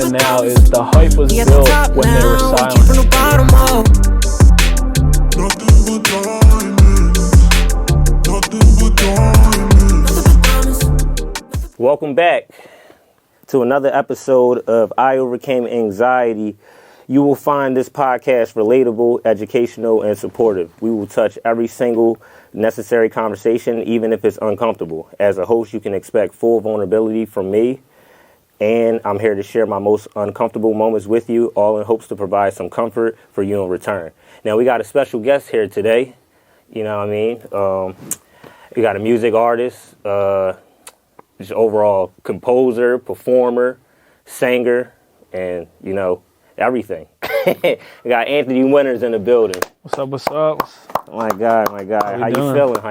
then and now is the hype was built when they were silent. Welcome back to another episode of iOvercameAnxiety. You will find this podcast relatable, educational, and supportive. We will touch every single necessary conversation, even if it's uncomfortable. As a host, you can expect full vulnerability from me, and I'm here to share my most uncomfortable moments with you, all in hopes to provide some comfort for you in return. Now, we got a special guest here today. You know what I mean? We got a music artist, just overall composer, performer, singer, and, you know, everything. We got Anthony Winters in the building. What's up, what's up? My God. How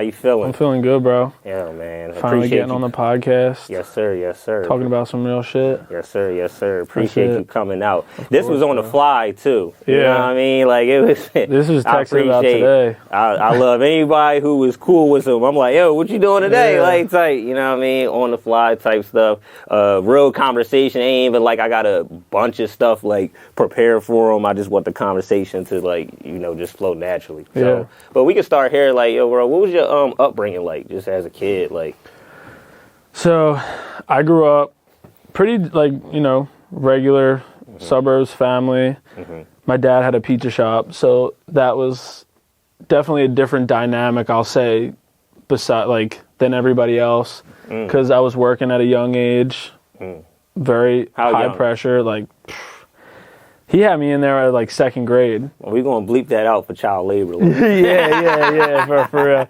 you feeling? I'm feeling good, bro. Yeah, man. Finally getting on the podcast. Yes, sir. Talking about some real shit. Yes, sir. Appreciate you coming out. This was on the fly, too. Yeah. You know what I mean? Like, it was... This was texted about today. I love anybody who was cool with him. I'm like, yo, what you doing today? Yeah. Like, tight, you know what I mean? On the fly type stuff. Real conversation. Ain't even like I got a bunch of stuff, like, prepared for them. I just want the conversation to, like, you know, just flow naturally. So, yeah. But we can start here. Like, yo, bro, what was your upbringing like, just as a kid? Like, so I grew up pretty, like, you know, regular suburbs family. My dad had a pizza shop, so that was definitely a different dynamic, I'll say, than everybody else, because I was working at a young age, very high pressure, like. He had me in there at like second grade. Well, we're going to bleep that out for child labor. yeah, for real.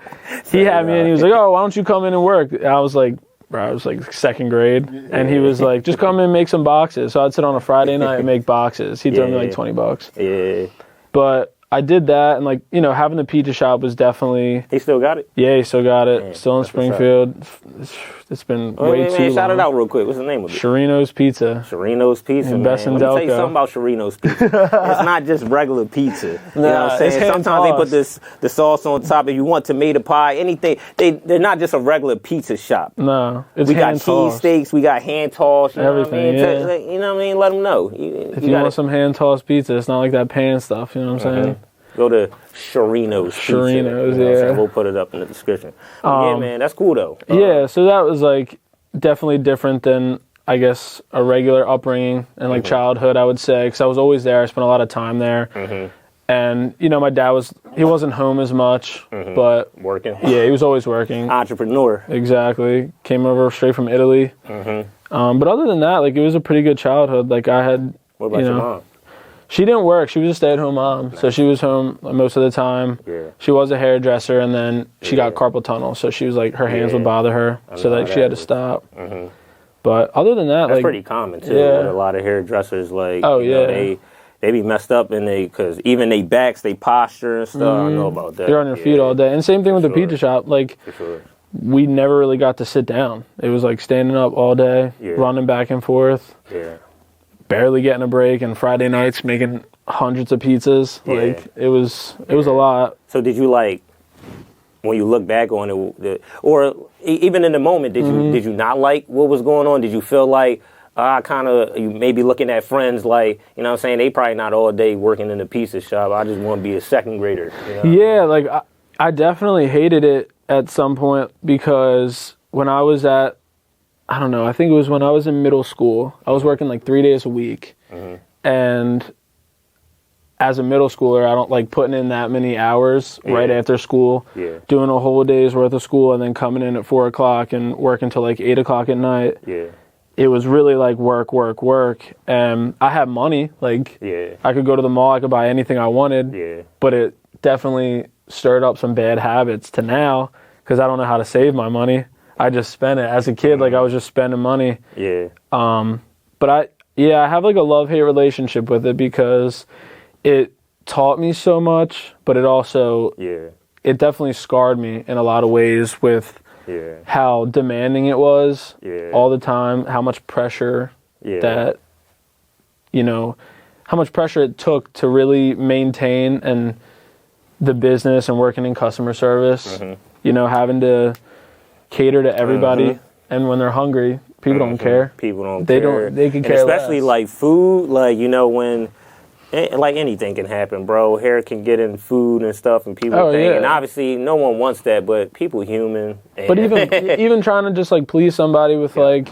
He had me and he was like, oh, why don't you come in and work? And I was like, bro, I was like second grade. And he was like, just come in and make some boxes. So I'd sit on a Friday night and make boxes. He'd throw me like $20. Yeah. But I did that, and like, you know, having the pizza shop was definitely... He still got it? Yeah, he still got it. Man, still in Springfield. It's been way too long. Shout it out real quick. What's the name of it? Sciarrino's Pizza. Sciarrino's Pizza, and man. Best in Let me tell you Delco. something about Sciarrino's Pizza. It's not just regular pizza. You know what I'm saying? Sometimes they put the sauce on top. If you want tomato pie, anything. They're not just a regular pizza shop. No, we got cheesesteaks. We got hand tossed. Everything, yeah. You know what I mean? Let them know. If you want some hand tossed pizza, it's not like that pan stuff. You know what I'm saying? Go to Sciarrino's Pizza. Sciarrino's, yeah. We'll put it up in the description. Yeah, man, that's cool though. Yeah, so that was like definitely different than, I guess, a regular upbringing and like childhood, I would say, because I was always there. I spent a lot of time there. And, you know, my dad he wasn't home as much, but... Working? Yeah, he was always working. Entrepreneur. Exactly. Came over straight from Italy. But other than that, like, it was a pretty good childhood. Like, I had... What about your mom? She didn't work. She was a stay-at-home mom. Nice. So she was home most of the time. Yeah. She was a hairdresser, and then she got carpal tunnel. So she was like, her hands would bother her. So like she had to stop. But other than that, that's like... pretty common, too. Yeah. With a lot of hairdressers, like, you know, they be messed up, and because even they backs, they posture and stuff. I know about that. You're on your feet all day. And same thing with the pizza shop. Like, we never really got to sit down. It was like standing up all day, running back and forth. Yeah. Barely getting a break, and Friday nights making hundreds of pizzas. Like, it was a lot. So did you, like, when you look back on it, or even in the moment, did you not like what was going on? Did you feel like you maybe looking at friends like, you know what I'm saying, they probably not all day working in the pizza shop. I just want to be a second grader. You know? Yeah, like I definitely hated it at some point, because when I was at, I don't know, I think it was when I was in middle school, I was working like 3 days a week. And as a middle schooler, I don't like putting in that many hours right after school, doing a whole day's worth of school and then coming in at 4 o'clock and working till like 8 o'clock at night. It was really like work. And I had money, like I could go to the mall, I could buy anything I wanted, but it definitely stirred up some bad habits to now, because I don't know how to save my money. I just spent it. As a kid, like, I was just spending money. But I have like a love-hate relationship with it, because it taught me so much, but it also, it definitely scarred me in a lot of ways with how demanding it was all the time, how much pressure that, you know, how much pressure it took to really maintain and the business and working in customer service, you know, having to cater to everybody, and when they're hungry, People don't care. People don't They care. don't. They can care especially less. like food, like, you know, when like anything can happen, bro. Hair can get in food and stuff, and people think, and obviously no one wants that, but people human. But even trying to just like please somebody with like,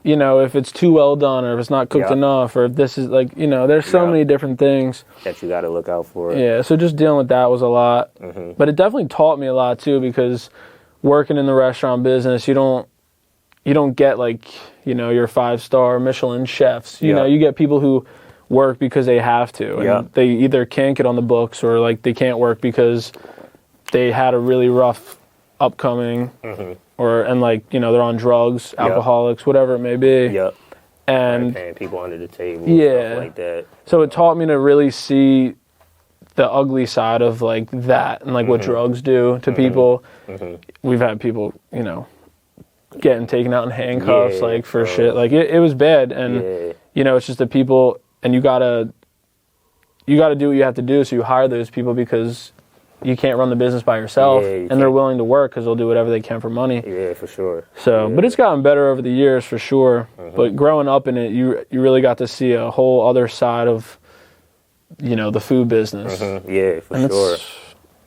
you know, if it's too well done or if it's not cooked enough or if this is like, you know, there's so many different things that you got to look out for. Yeah, so just dealing with that was a lot. But it definitely taught me a lot too, because working in the restaurant business, you don't get like, you know, your 5-star Michelin chefs. You know, you get people who work because they have to, and they either can't get on the books or like they can't work because they had a really rough upcoming, and like, you know, they're on drugs, alcoholics, whatever it may be. And paying people under the table, stuff like that. So it taught me to really see the ugly side of like that and like what drugs do to people. We've had people, you know, getting taken out in handcuffs, like for shit. Like it was bad, and you know, it's just the people, and you gotta do what you have to do. So you hire those people because you can't run the business by yourself, and they're willing to work because they'll do whatever they can for money. Yeah, for sure. So, but it's gotten better over the years for sure. But growing up in it, you really got to see a whole other side of, you know, the food business. Yeah, for sure.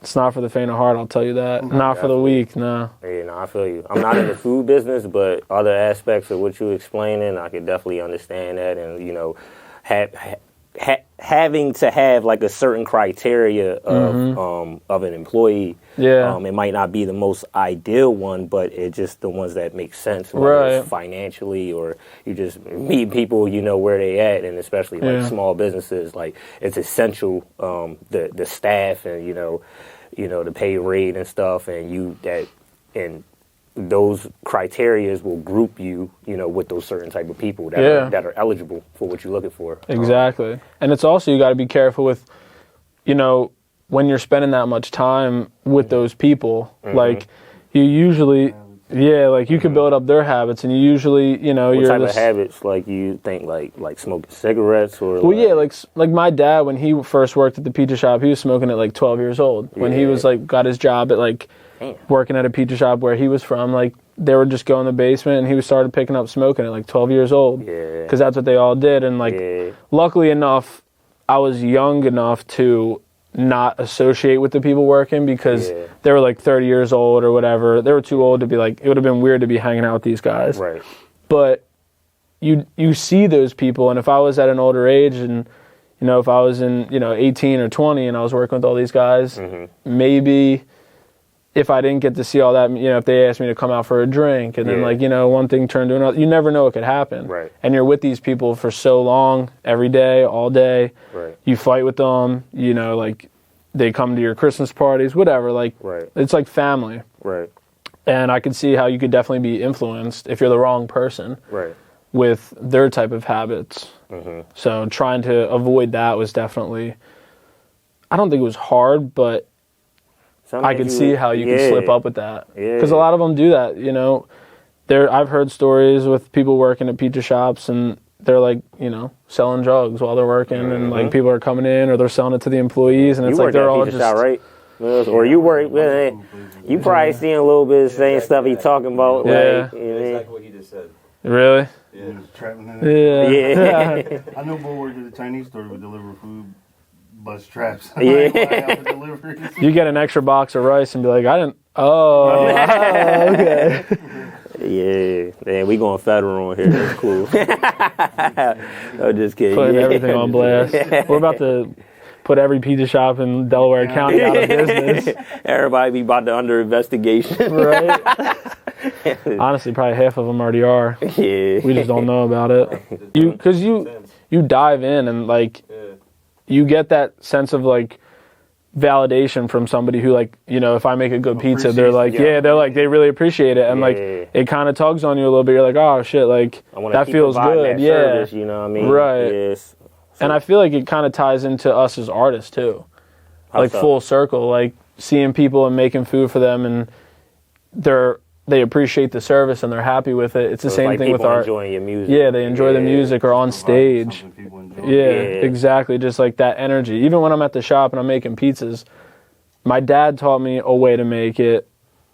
It's not for the faint of heart, I'll tell you that. Not for the weak, no. Yeah, no, I feel you. I'm not in the food business, but other aspects of what you're explaining, I can definitely understand that. And, you know, having to have like a certain criteria of an employee. It might not be the most ideal one, but it's just the ones that make sense, whether it's financially or you just meet people, you know, where they at, and especially like small businesses, like it's essential, the staff and you know the pay rate and stuff, and those criterias will group you, you know, with those certain type of people that are eligible for what you're looking for. Exactly. And it's also, you got to be careful with, you know, when you're spending that much time with those people, like you usually, like you could build up their habits, and you usually, you know, what type of habits, like you think like smoking cigarettes or? Well, like my dad, when he first worked at the pizza shop, he was smoking at like 12 years old. When he was like, got his job at like, working at a pizza shop where he was from, like they would just go in the basement, and he started picking up smoking at like 12 years old, because that's what they all did. And like luckily enough, I was young enough to not associate with the people working, because they were like 30 years old or whatever. They were too old to be like, it would have been weird to be hanging out with these guys. But you see those people, and if I was at an older age, and you know, if I was in, you know, 18 or 20 and I was working with all these guys, maybe if I didn't get to see all that, you know, if they asked me to come out for a drink, and then like, you know, one thing turned to another, you never know what could happen. And you're with these people for so long, every day, all day. You fight with them, you know, like they come to your Christmas parties, whatever, like it's like family. And I could see how you could definitely be influenced if you're the wrong person with their type of habits. So trying to avoid that was definitely, I don't think it was hard, but I could see how you could slip up with that, because a lot of them do that. You know, I've heard stories with people working at pizza shops, and they're like, you know, selling drugs while they're working, and like people are coming in, or they're selling it to the employees, and it's like they're all just shop, right? Or you work, you probably seeing a little bit of the same stuff he's talking about. Like, exactly what he just said. Really? Yeah. Trapping Yeah. I know boy worked at a Chinese store with deliver food. Bus traps. You get an extra box of rice and be like, I didn't. Oh, okay. Yeah, man, we going federal on here. That's cool. I'm just kidding. Putting everything on blast. We're about to put every pizza shop in Delaware County out of business. Everybody be about to under investigation. Right? Honestly, probably half of them already are. Yeah. We just don't know about it. Because you dive in, and like, you get that sense of like validation from somebody who, like, you know, if I make a good pizza, they're like, they're like, they really appreciate it, and like it kind of tugs on you a little bit. You're like, oh shit, like that feels good. That service, you know what I mean? Right. Yes. And I feel like it kind of ties into us as artists too, like full circle, like seeing people and making food for them, and they appreciate the service and they're happy with it. It's the same thing with art. Enjoying your music. Yeah, they enjoy the music or on stage. Yeah, exactly. Just like that energy. Even when I'm at the shop and I'm making pizzas, my dad taught me a way to make it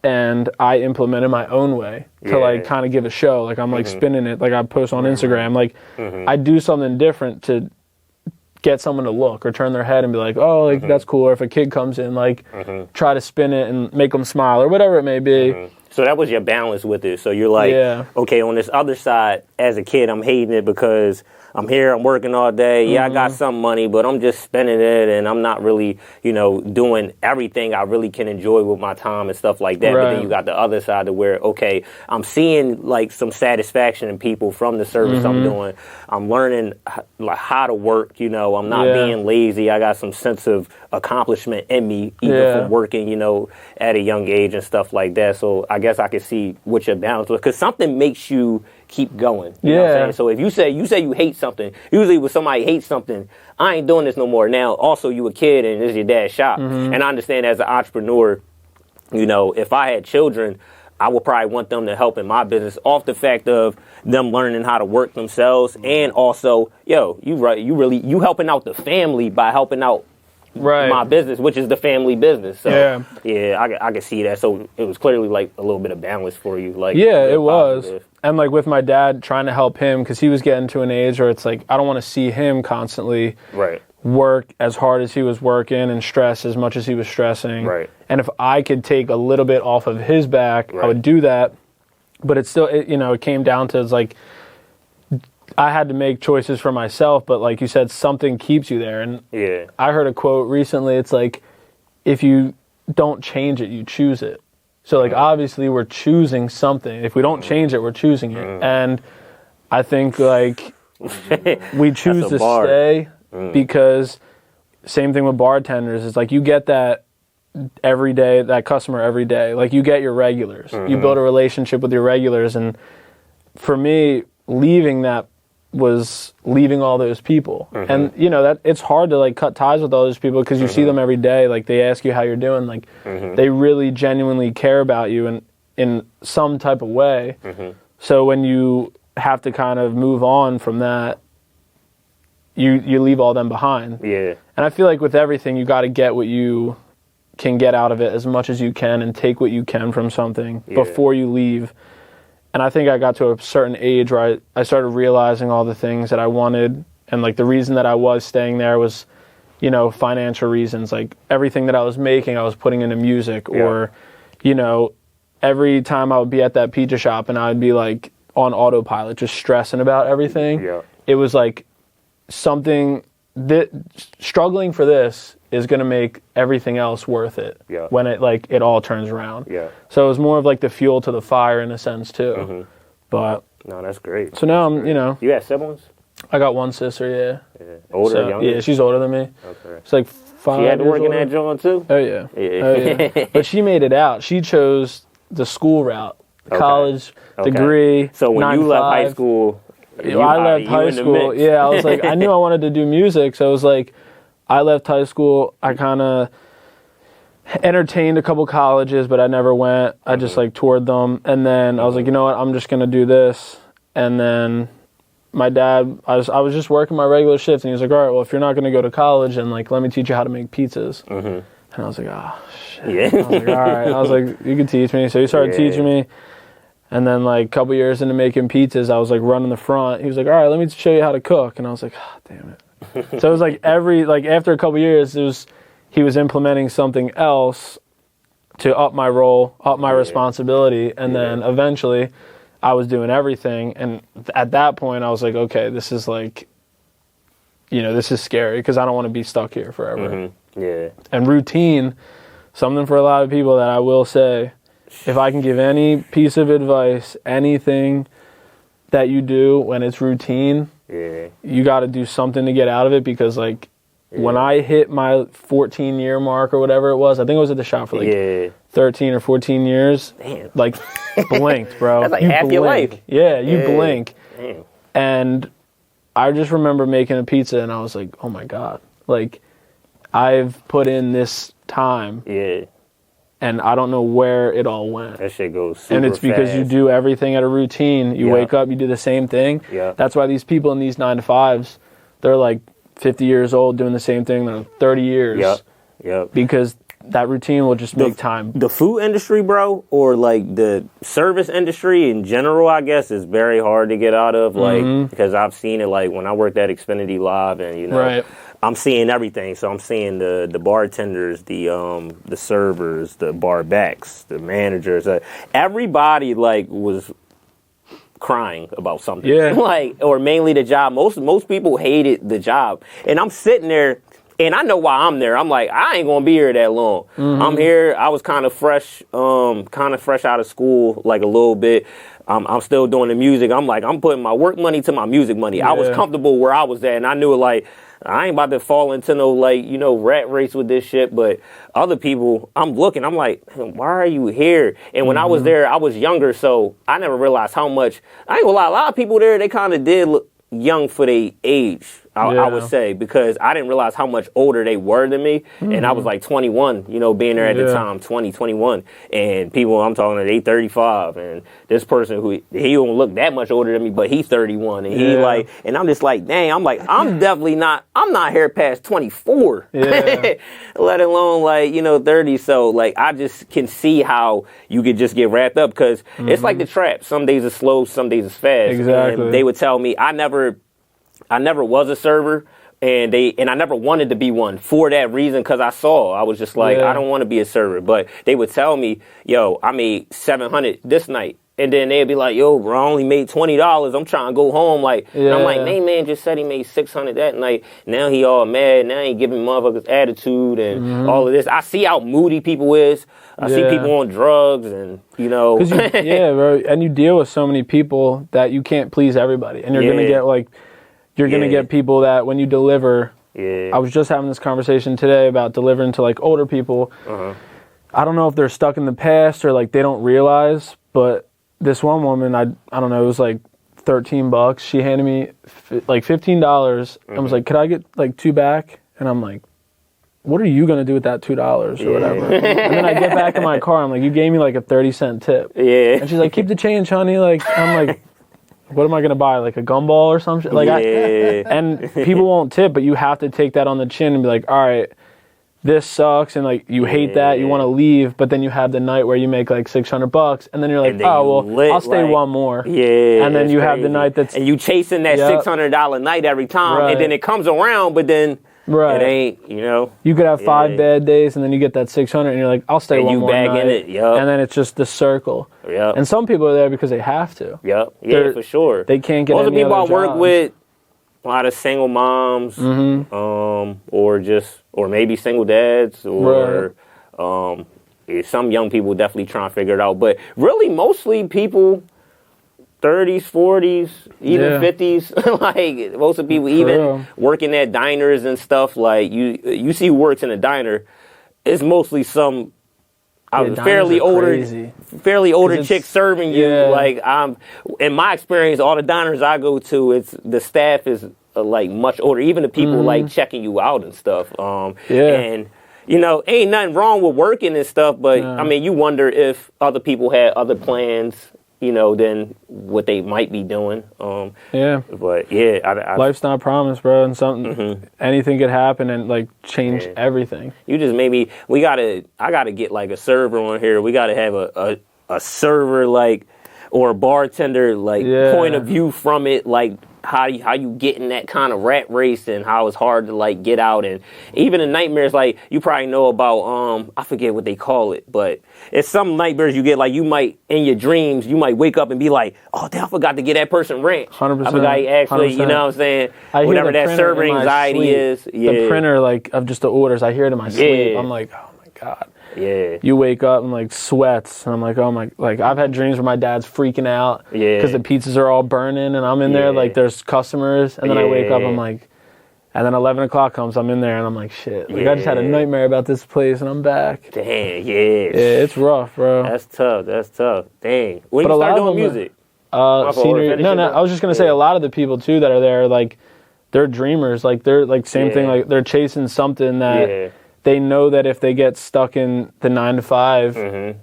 and I implemented my own way to like kind of give a show. Like I'm like spinning it, like I post on Instagram. Like I do something different to get someone to look or turn their head and be like, oh, like that's cool. Or if a kid comes in, like try to spin it and make them smile or whatever it may be. So that was your balance with it. So you're like, okay, on this other side, as a kid, I'm hating it because I'm here, I'm working all day. Yeah, I got some money, but I'm just spending it, and I'm not really, you know, doing everything I really can enjoy with my time and stuff like that. But then you got the other side to where, okay, I'm seeing like some satisfaction in people from the service I'm doing. I'm learning like how to work. You know, I'm not being lazy. I got some sense of accomplishment in me, even from working, you know, at a young age and stuff like that. So I guess I can see what your balance was, because something makes you keep going. You know what I'm saying? So if you say you hate something, usually when somebody hates something, I ain't doing this no more. Now, also you a kid and this is your dad's shop. And I understand as an entrepreneur, you know, if I had children, I would probably want them to help in my business off the fact of them learning how to work themselves, and also, you helping out the family by helping out my business, which is the family business. So I can see that. So it was clearly like a little bit of balance for you. Like it was. And like with my dad, trying to help him, because he was getting to an age where it's like I don't want to see him constantly work as hard as he was working and stress as much as he was stressing. And if I could take a little bit off of his back, I would do that. But it's still, it came down to, it's like I had to make choices for myself, but like you said, something keeps you there. And I heard a quote recently, it's like, if you don't change it, you choose it. So like obviously we're choosing something. If we don't change it, we're choosing it. And I think like we choose to stay because same thing with bartenders. It's like you get that every day, that customer every day. Like you get your regulars. You build a relationship with your regulars. And for me, leaving that was leaving all those people. And that it's hard to like cut ties with all those people because you see them every day. Like they ask you how you're doing. Like they really genuinely care about you in some type of way. So when you have to kind of move on from that, you leave all them behind. And I feel like with everything, you got to get what you can get out of it as much as you can and take what you can from something before you leave. And I think I got to a certain age where I started realizing all the things that I wanted. And like the reason that I was staying there was, financial reasons. Like everything that I was making, I was putting into music. Or, every time I would be at that pizza shop and I would be like on autopilot, just stressing about everything. It was like something that struggling for this is going to make everything else worth it when it all turns around. So it was more of like the fuel to the fire in a sense too. But no, that's great. So now I'm, You have siblings? I got one sister, Older, or younger? Yeah, she's older than me. Okay. It's like 5 She had to years work in older. that joint too? Oh yeah. But she made it out. She chose the school route, college degree. So when you left high 9-5. school, I left high school. I was like, I knew I wanted to do music, so it was like, I left high school. I kind of entertained a couple colleges, but I never went. I just like toured them, and then I was like, you know what? I'm just gonna do this. And then my dad, I was just working my regular shift, and he was like, all right, well, if you're not gonna go to college, then like let me teach you how to make pizzas. And I was like, oh shit. I was like, all right. I was like, you can teach me. So he started teaching me. And then like a couple years into making pizzas, I was like running the front. He was like, all right, let me show you how to cook. And I was like, oh, damn it. So it was like after a couple years, he was implementing something else to up my role, up my responsibility. And then eventually I was doing everything. And at that point I was like, okay, this is like, this is scary because I don't want to be stuck here forever. And routine, something for a lot of people that I will say, if I can give any piece of advice, anything that you do when it's routine, you got to do something to get out of it, because like when I hit my 14-year mark or whatever it was, I think I was at the shop for like 13 or 14 years. Damn. Like blinked, bro. That's like you half blink. your life. Yeah, you blink. Damn. And I just remember making a pizza and I was like, oh my God, like I've put in this time. And I don't know where it all went. That shit goes super And it's because fast. you do everything at a routine. You wake up, you do the same thing. That's why these people in these 9-to-5s, they're like 50 years old doing the same thing. They're 30 years. Because that routine will just make time. The food industry, bro, or like the service industry in general, I guess, is very hard to get out of. Like, because I've seen it, like when I worked at Xfinity Live, and you know, Right. I'm seeing everything. So I'm seeing the bartenders, the servers, the bar backs, the managers. Everybody like was crying about something. Yeah. Like, or mainly the job. Most people hated the job, and I'm sitting there. And I know why I'm there. I'm like, I ain't gonna be here that long. I'm here. I was kind of fresh out of school, like a little bit. I'm still doing the music. I'm like, I'm putting my work money to my music money. I was comfortable where I was at, and I knew like I ain't about to fall into no like rat race with this shit. But other people, I'm looking. I'm like, why are you here? And when I was there, I was younger, so I never realized how much. I ain't gonna lie. A lot of people there, they kind of did look young for their age, I would say, because I didn't realize how much older they were than me. And I was like 21, you know, being there at the time, 21. And people I'm talking to, they 35. And this person he don't look that much older than me, but he's 31. And he like, and I'm just like, dang, I'm definitely not, I'm not here past 24, let alone like, 30. So like, I just can see how you could just get wrapped up, because it's like the trap. Some days it's slow, some days it's fast. Exactly. And they would tell me, I never was a server, and I never wanted to be one for that reason, because I was just like, I don't want to be a server. But they would tell me, yo, I made $700 this night. And then they'd be like, yo, bro, I only made $20. I'm trying to go home. Like, and I'm like, man just said he made $600 that night. Now he all mad. Now he giving motherfuckers attitude and all of this. I see how moody people is. I see people on drugs, and Cause bro, and you deal with so many people that you can't please everybody, and you're gonna get like. You're going to get people that when you deliver, I was just having this conversation today about delivering to like older people. I don't know if they're stuck in the past or like they don't realize, but this one woman, I don't know, it was like $13. She handed me like $15 and was like, could I get like 2 back? And I'm like, what are you going to do with that $2 or whatever? And then I get back in my car, I'm like, you gave me like a 30-cent tip. And she's like, keep the change, honey. Like, I'm like, what am I going to buy? Like a gumball or something? Like, and people won't tip, but you have to take that on the chin and be like, all right, this sucks. And like, you hate that. You want to leave, but then you have the night where you make like $600 and then you're like, oh, well, I'll stay one more. And then you have the night that's. And you chasing that $600 night every time. And then it comes around, but then. It ain't, You could have 5 bad days, and then you get that 600, and you're like, I'll stay one more night. And you bag in it, And then it's just the circle. And some people are there because they have to. For sure. They can't get most any of the people other I work jobs. with, a lot of single moms, or maybe single dads, or some young people definitely trying to figure it out. But really, mostly people 30s, 40s, even 50s. Like most of the people, even working at diners and stuff. Like you see who works in a diner. It's mostly some fairly older chick serving you. Like in my experience, all the diners I go to, it's the staff is like much older. Even the people like checking you out and stuff. And ain't nothing wrong with working and stuff. But I mean, you wonder if other people had other plans. Than what they might be doing. But life's not promised, bro, and something, anything could happen and like change everything. You just made me. I gotta get like a server on here. We gotta have a server like, or a bartender like point of view from it, like how you get in that kind of rat race and how it's hard to like get out. And even the nightmares, like you probably know about, I forget what they call it, but it's some nightmares you get, like you might, in your dreams, you might wake up and be like, oh damn, I forgot to get that person rent. 100%. I forgot actually, 100%. You know what I'm saying? Whatever that server anxiety is. The printer like of just the orders, I hear it in my sleep. I'm like, oh my God. You wake up and like sweats, and I'm like, oh my, like I've had dreams where my dad's freaking out because the pizzas are all burning, and I'm in there like there's customers, and then I wake up, I'm like, and then 11 o'clock comes, I'm in there, and I'm like, shit, like I just had a nightmare about this place, and I'm back. Damn, it's rough, bro. That's tough. Dang. When you start doing music? Senior. No, I was just gonna say a lot of the people too that are there, like they're dreamers, like they're like same thing, like they're chasing something that. They know that if they get stuck in the 9 to 5,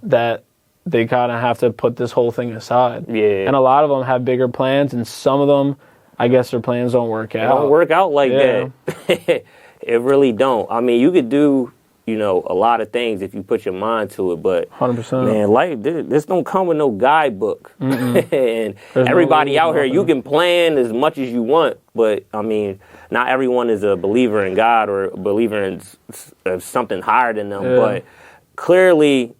that they kind of have to put this whole thing aside. And a lot of them have bigger plans, and some of them, I guess their plans don't work out. They don't work out like that. It really don't. I mean, you could do a lot of things if you put your mind to it. But 100%. man, life, this don't come with no guidebook. And everybody out here, you can plan as much as you want, but I mean, not everyone is a believer in God or a believer in something higher than them. But clearly,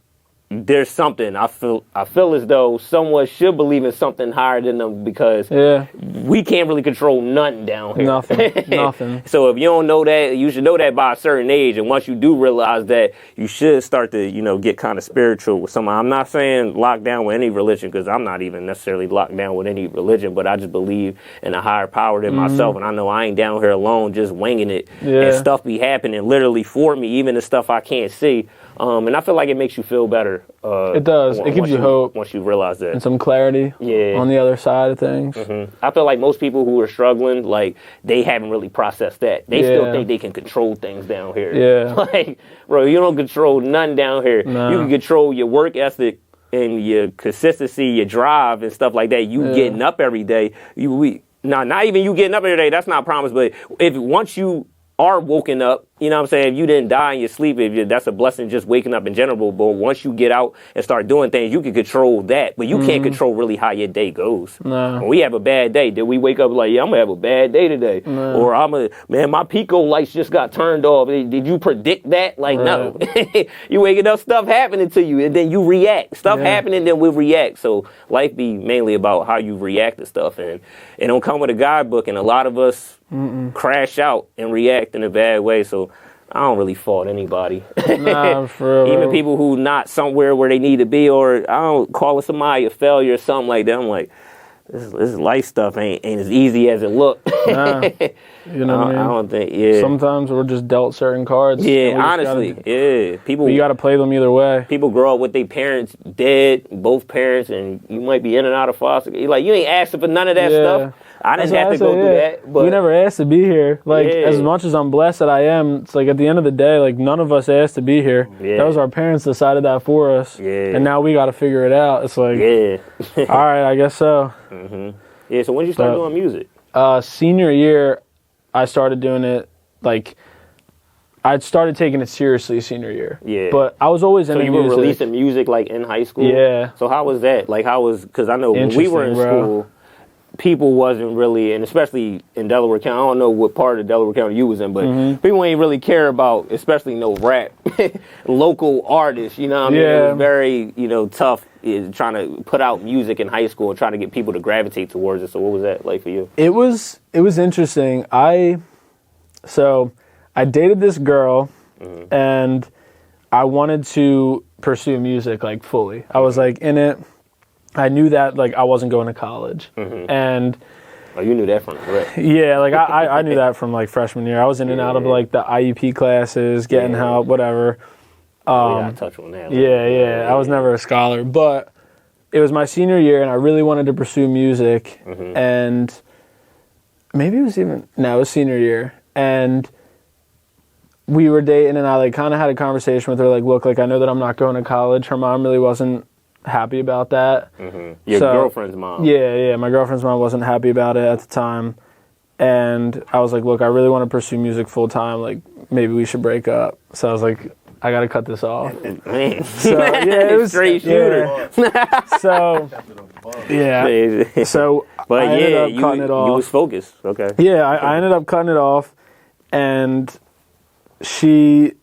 there's something. I feel as though someone should believe in something higher than them, because we can't really control nothing down here. Nothing. So if you don't know that, you should know that by a certain age. And once you do realize that, you should start to, get kind of spiritual with someone. I'm not saying lock down with any religion, because I'm not even necessarily locked down with any religion, but I just believe in a higher power than myself. And I know I ain't down here alone just winging it. And stuff be happening literally for me, even the stuff I can't see. And I feel like it makes you feel better. It does. It gives you hope. Once you realize that. And some clarity on the other side of things. I feel like most people who are struggling, like, they haven't really processed that. They still think they can control things down here. Like, bro, you don't control nothing down here. No. You can control your work ethic and your consistency, your drive and stuff like that. You getting up every day. Not even you getting up every day. That's not a promise. But once you are woken up, you know what I'm saying? If you didn't die in your sleep, that's a blessing, just waking up in general. But once you get out and start doing things, you can control that. But you can't control really how your day goes. No. When we have a bad day, did we wake up like, I'm going to have a bad day today? No. Or my Pico lights just got turned off. Did you predict that? Like, no. You waking up, stuff happening to you, and then you react. Stuff happening, then we react. So life be mainly about how you react to stuff. And it don't come with a guidebook, and a lot of us crash out and react in a bad way. So I don't really fault anybody. Nah, for real. Even people who not somewhere where they need to be, or I don't call somebody a failure or something like that. I'm like, this life stuff ain't as easy as it look. Nah, you know what I mean? I don't think, Sometimes we're just dealt certain cards. Yeah, honestly, People, you got to play them either way. People grow up with their parents dead, both parents, and you might be in and out of foster. Like, you ain't asking for none of that stuff. I didn't have to go through that. But we never asked to be here. Like, as much as I'm blessed that I am, it's like at the end of the day, like, none of us asked to be here. That was our parents decided that for us. And now we got to figure it out. It's like, all right, I guess so. Yeah, so when did you start doing music? Senior year, I started doing it, like, I started taking it seriously senior year. But I was always into music. So you were releasing music, like, in high school? Yeah. So how was that? Like, because I know when we were in school, people wasn't really, and especially in Delaware County, I don't know what part of Delaware County you was in, but people ain't really care about, especially no rap, local artists, you know what I mean? It was very, tough trying to put out music in high school and trying to get people to gravitate towards it. So what was that like for you? It was interesting. So I dated this girl and I wanted to pursue music, like, fully. I was, like, in it. I knew that, like, I wasn't going to college. And you knew that from the rep. Yeah, like, I knew that from, like, freshman year. I was in and out of, like, the IEP classes, getting help, whatever. We gotta touch on that. I was never a scholar. But it was my senior year, and I really wanted to pursue music. And maybe it was it was senior year. And we were dating, and I, like, kind of had a conversation with her, like, look, like, I know that I'm not going to college. Her mom really wasn't happy about that. Your girlfriend's mom. Yeah, my girlfriend's mom wasn't happy about it at the time. And I was like, look, I really want to pursue music full time. Like, maybe we should break up. So I was like, I got to cut this off. Man. So, it was straight shooter. So, So, but I ended up cutting it off. You was focused. Okay. Yeah, I ended up cutting it off. And she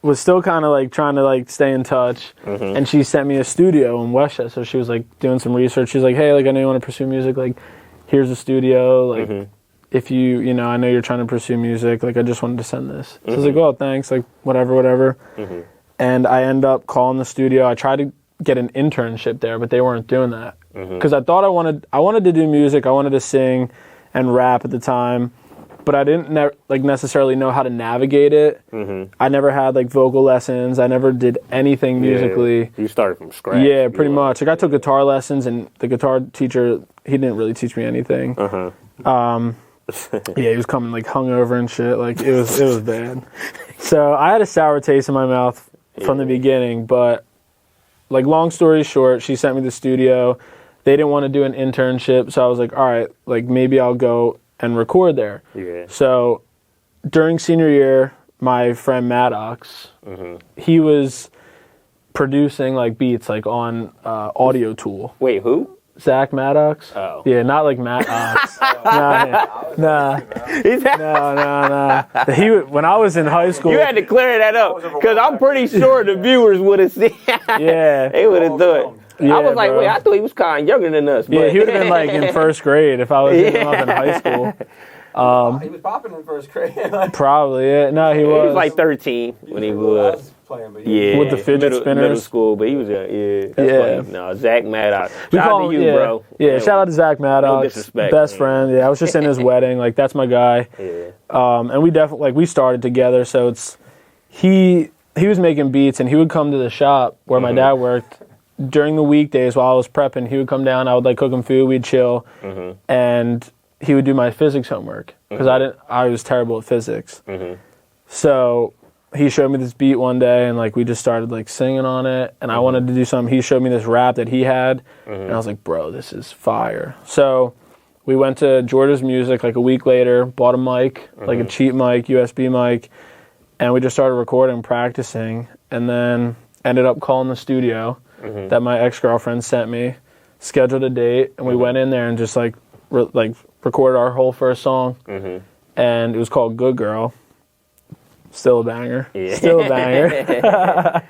was still kind of, like, trying to, like, stay in touch. And she sent me a studio in Westchester. So she was, like, doing some research. She was like, hey, like, I know you want to pursue music. Like, here's a studio. Like, if you I know you're trying to pursue music. Like, I just wanted to send this. So I was like, well, thanks. Like, whatever. And I end up calling the studio. I tried to get an internship there, but they weren't doing that. Because I thought I wanted to do music. I wanted to sing and rap at the time. But I didn't necessarily know how to navigate it. I never had, like, vocal lessons. I never did anything musically. You started from scratch. Yeah, pretty much. Like, I took guitar lessons, and the guitar teacher, he didn't really teach me anything. He was coming, like, hungover and shit. Like, it was bad. So I had a sour taste in my mouth from the beginning. But, like, long story short, she sent me to the studio. They didn't want to do an internship, so I was like, all right, like, maybe I'll go and record there. So during senior year, my friend Maddox. He was producing like beats like on Audio Tool. Wait, who? Zach Maddox. Oh. Yeah, not like Maddox. Nah. He when I was in high school. You had to clear that up because I'm pretty sure the viewers would have seen. Yeah. They would have thought. Yeah, I was like, bro. wait, I thought he was kind of younger than us. But. Yeah, he would have been like in first grade if I was hitting him up in high school. He was popping in first grade. Probably, yeah. No, he was. He was like 13 when he was. Playing, but Yeah, with the fidget spinners. Middle school, but he was that's funny. No, Zach Maddox. We Shout call out to him, you, bro. Yeah, shout out to Zach Maddox. No disrespect, best man. friend. Yeah, I was just in his wedding. Like, that's my guy. Yeah. And we definitely, like, we started together. So it's, he was making beats and he would come to the shop where my dad worked during the weekdays while I was prepping. He would come down. I would like cook him food. We'd chill. And he would do my physics homework because I was terrible at physics. So he showed me this beat one day and like we just started like singing on it and I wanted to do something. He showed me this rap that he had and I was like, bro, this is fire. So we went to Georgia's Music like a week later, bought a mic, like a cheap mic, USB mic, and we just started recording, practicing, and then ended up calling the studio that my ex-girlfriend sent me, scheduled a date, and we went in there and just like recorded our whole first song, and it was called Good Girl. Still a banger. Yeah. Still a banger.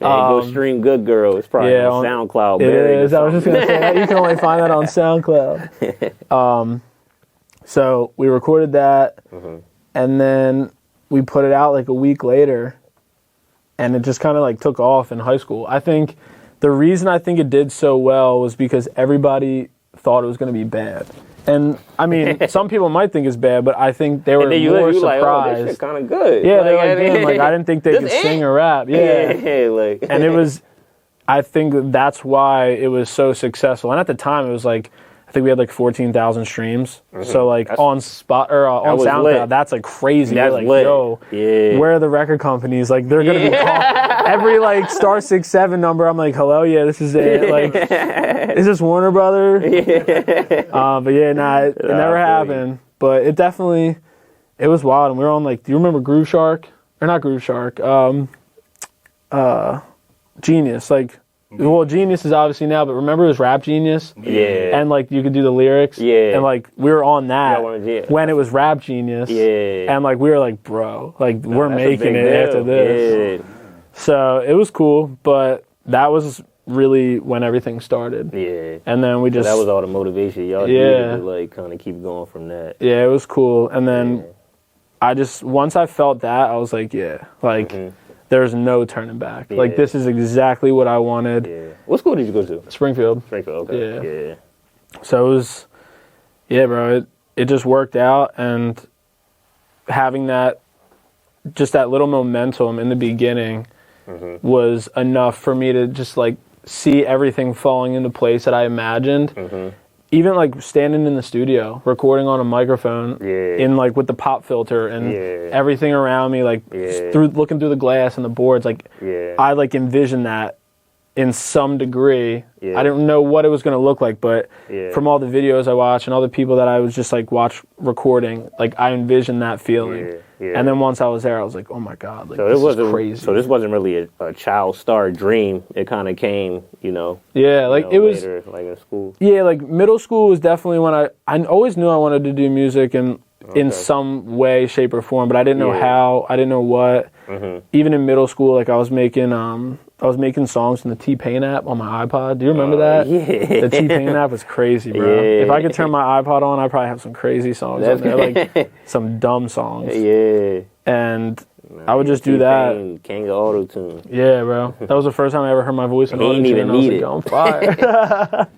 Go stream Good Girl. It's probably on SoundCloud. It is. I was just going to say that. You can only find that on SoundCloud. So we recorded that, and then we put it out like a week later, and it just kind of like took off in high school. I think the reason I think it did so well was because everybody thought it was going to be bad. And I mean, some people might think it's bad, but I think they were more surprised. Like, oh, that shit kind of good. Yeah, they're like, damn, like I didn't think they could sing or rap. Yeah, like, and it was. I think that's why it was so successful. And at the time, it was like I think we had like 14,000 streams. So like on spot or on SoundCloud, lit. That's like crazy. That's You're like, lit. yo, where are the record companies? Like they're gonna be calling every like star 67 number. I'm like, hello, yeah, this is it. Like, is this Warner Brother? But yeah, it never happened. But it definitely, it was wild. And we were on like, do you remember Groove Shark? Or not Groove Shark? Genius. Like, well, Genius is obviously now, but remember it was Rap Genius? Yeah. And like you could do the lyrics. Yeah. And like we were on that when it was Rap Genius. Yeah. And like we were like, bro, like we're making it after this. Yeah. So it was cool, but that was really when everything started. Yeah. And then we just that was all the motivation y'all needed to like kind of keep going from that. Yeah, it was cool. And then I just once I felt that, I was like, there's no turning back. Yeah. Like this is exactly what I wanted. Yeah. What school did you go to? Springfield. Okay. Yeah. So it was, bro. It just worked out, and having that, just that little momentum in the beginning, was enough for me to just like see everything falling into place that I imagined. Even like standing in the studio, recording on a microphone, in like with the pop filter and everything around me, like looking through the glass and the boards, like I like envisioned that in some degree. I didn't know what it was going to look like, but from all the videos I watched and all the people that I was just like recording, like I envisioned that feeling. And then once I was there, I was like, oh my God, like this is crazy. So this wasn't really a child star dream. It kind of came, it was later, like in school. Yeah, like middle school was definitely when I always knew I wanted to do music and in some way, shape, or form, but I didn't know how, I didn't know what. Even in middle school, like I was making songs in the T-Pain app on my iPod. Do you remember that? Yeah. The T-Pain app was crazy, bro. Yeah. If I could turn my iPod on, I'd probably have some crazy songs on there, like some dumb songs. Yeah. And I would just do that. King of auto-tune. Yeah, bro. That was the first time I ever heard my voice in auto-tune. He didn't even need it. On fire.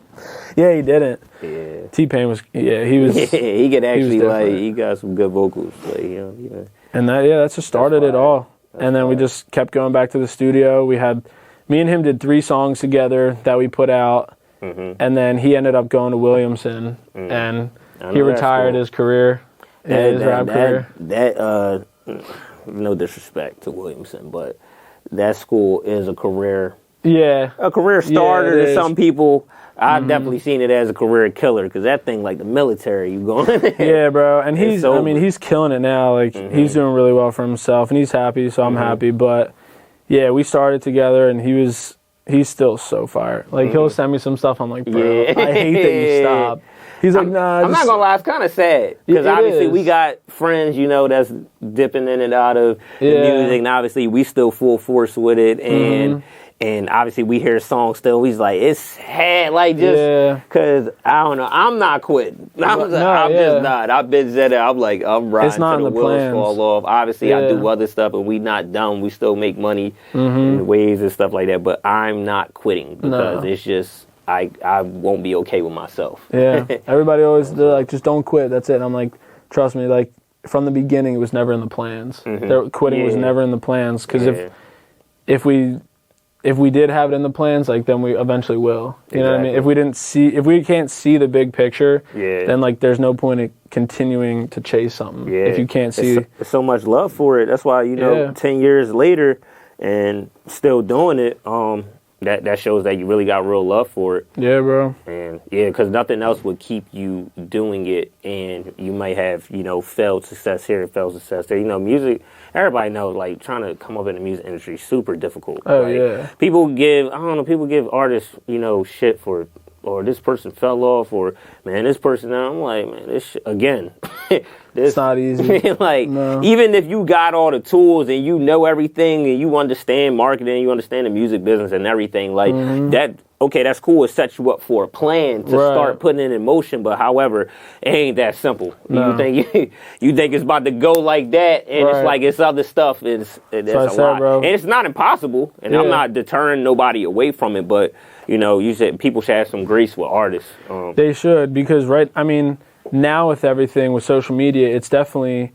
Yeah, he didn't. Yeah. T-Pain was, he was. He could actually, he got some good vocals. Like, And that just started it all. And then we just kept going back to the studio. Me and him did 3 songs together that we put out. And then he ended up going to Williamson. And he retired his career, his rap career. No disrespect to Williamson, but that school is a career Yeah. a career starter it to is. some people. I've definitely seen it as a career killer because that thing, like the military, you going in there. Yeah, bro. And It's over. he's killing it now. Like, he's doing really well for himself, and he's happy, so I'm happy. But, yeah, we started together, and he's still so fire. Like, he'll send me some stuff. I'm like, bro, Yeah. I hate that you stopped. He's like, nah. I'm not gonna lie, it's kind of sad because It obviously is. we got friends, you know, that's dipping in and out of the Yeah. music, and obviously we still full force with it, and obviously we hear songs still. He's like, it's sad, like just because I don't know, I'm not quitting. I'm just not. I've been said it. I'm like, I'm riding It's not till in the the wheels plans. fall off. Obviously, I Yeah. do other stuff, and we not done. We still make money in ways and stuff like that. But I'm not quitting because it's just. I won't be okay with myself. Yeah. Everybody always, they're like, just don't quit. That's it. And I'm like, trust me, like, from the beginning, it was never in the plans. Quitting was never in the plans. Because if we did have it in the plans, like, then we eventually will. You know what I mean? If we can't see the big picture, then, like, there's no point in continuing to chase something. If you can't see. There's so much love for it. That's why, you know, 10 years later and still doing it, that shows that you really got real love for it. Yeah, bro. And because nothing else would keep you doing it, and you might have, you know, failed success here and failed success there. You know, music, everybody knows, like, trying to come up in the music industry is super difficult. Oh, like, yeah. people give artists, you know, shit for, or this person fell off, or, man, this person, I'm like, man, again, It's not easy. like, No. even if you got all the tools and you know everything and you understand marketing, you understand the music business and everything, like that, okay, that's cool. It sets you up for a plan to start putting it in motion. But however, it ain't that simple. No. You think it's about to go like that, and it's like it's other stuff. It's a lot, bro. and it's not impossible. And I'm not deterring nobody away from it, but you know, you said people should have some grace with artists. They should, because now with everything with social media, it's definitely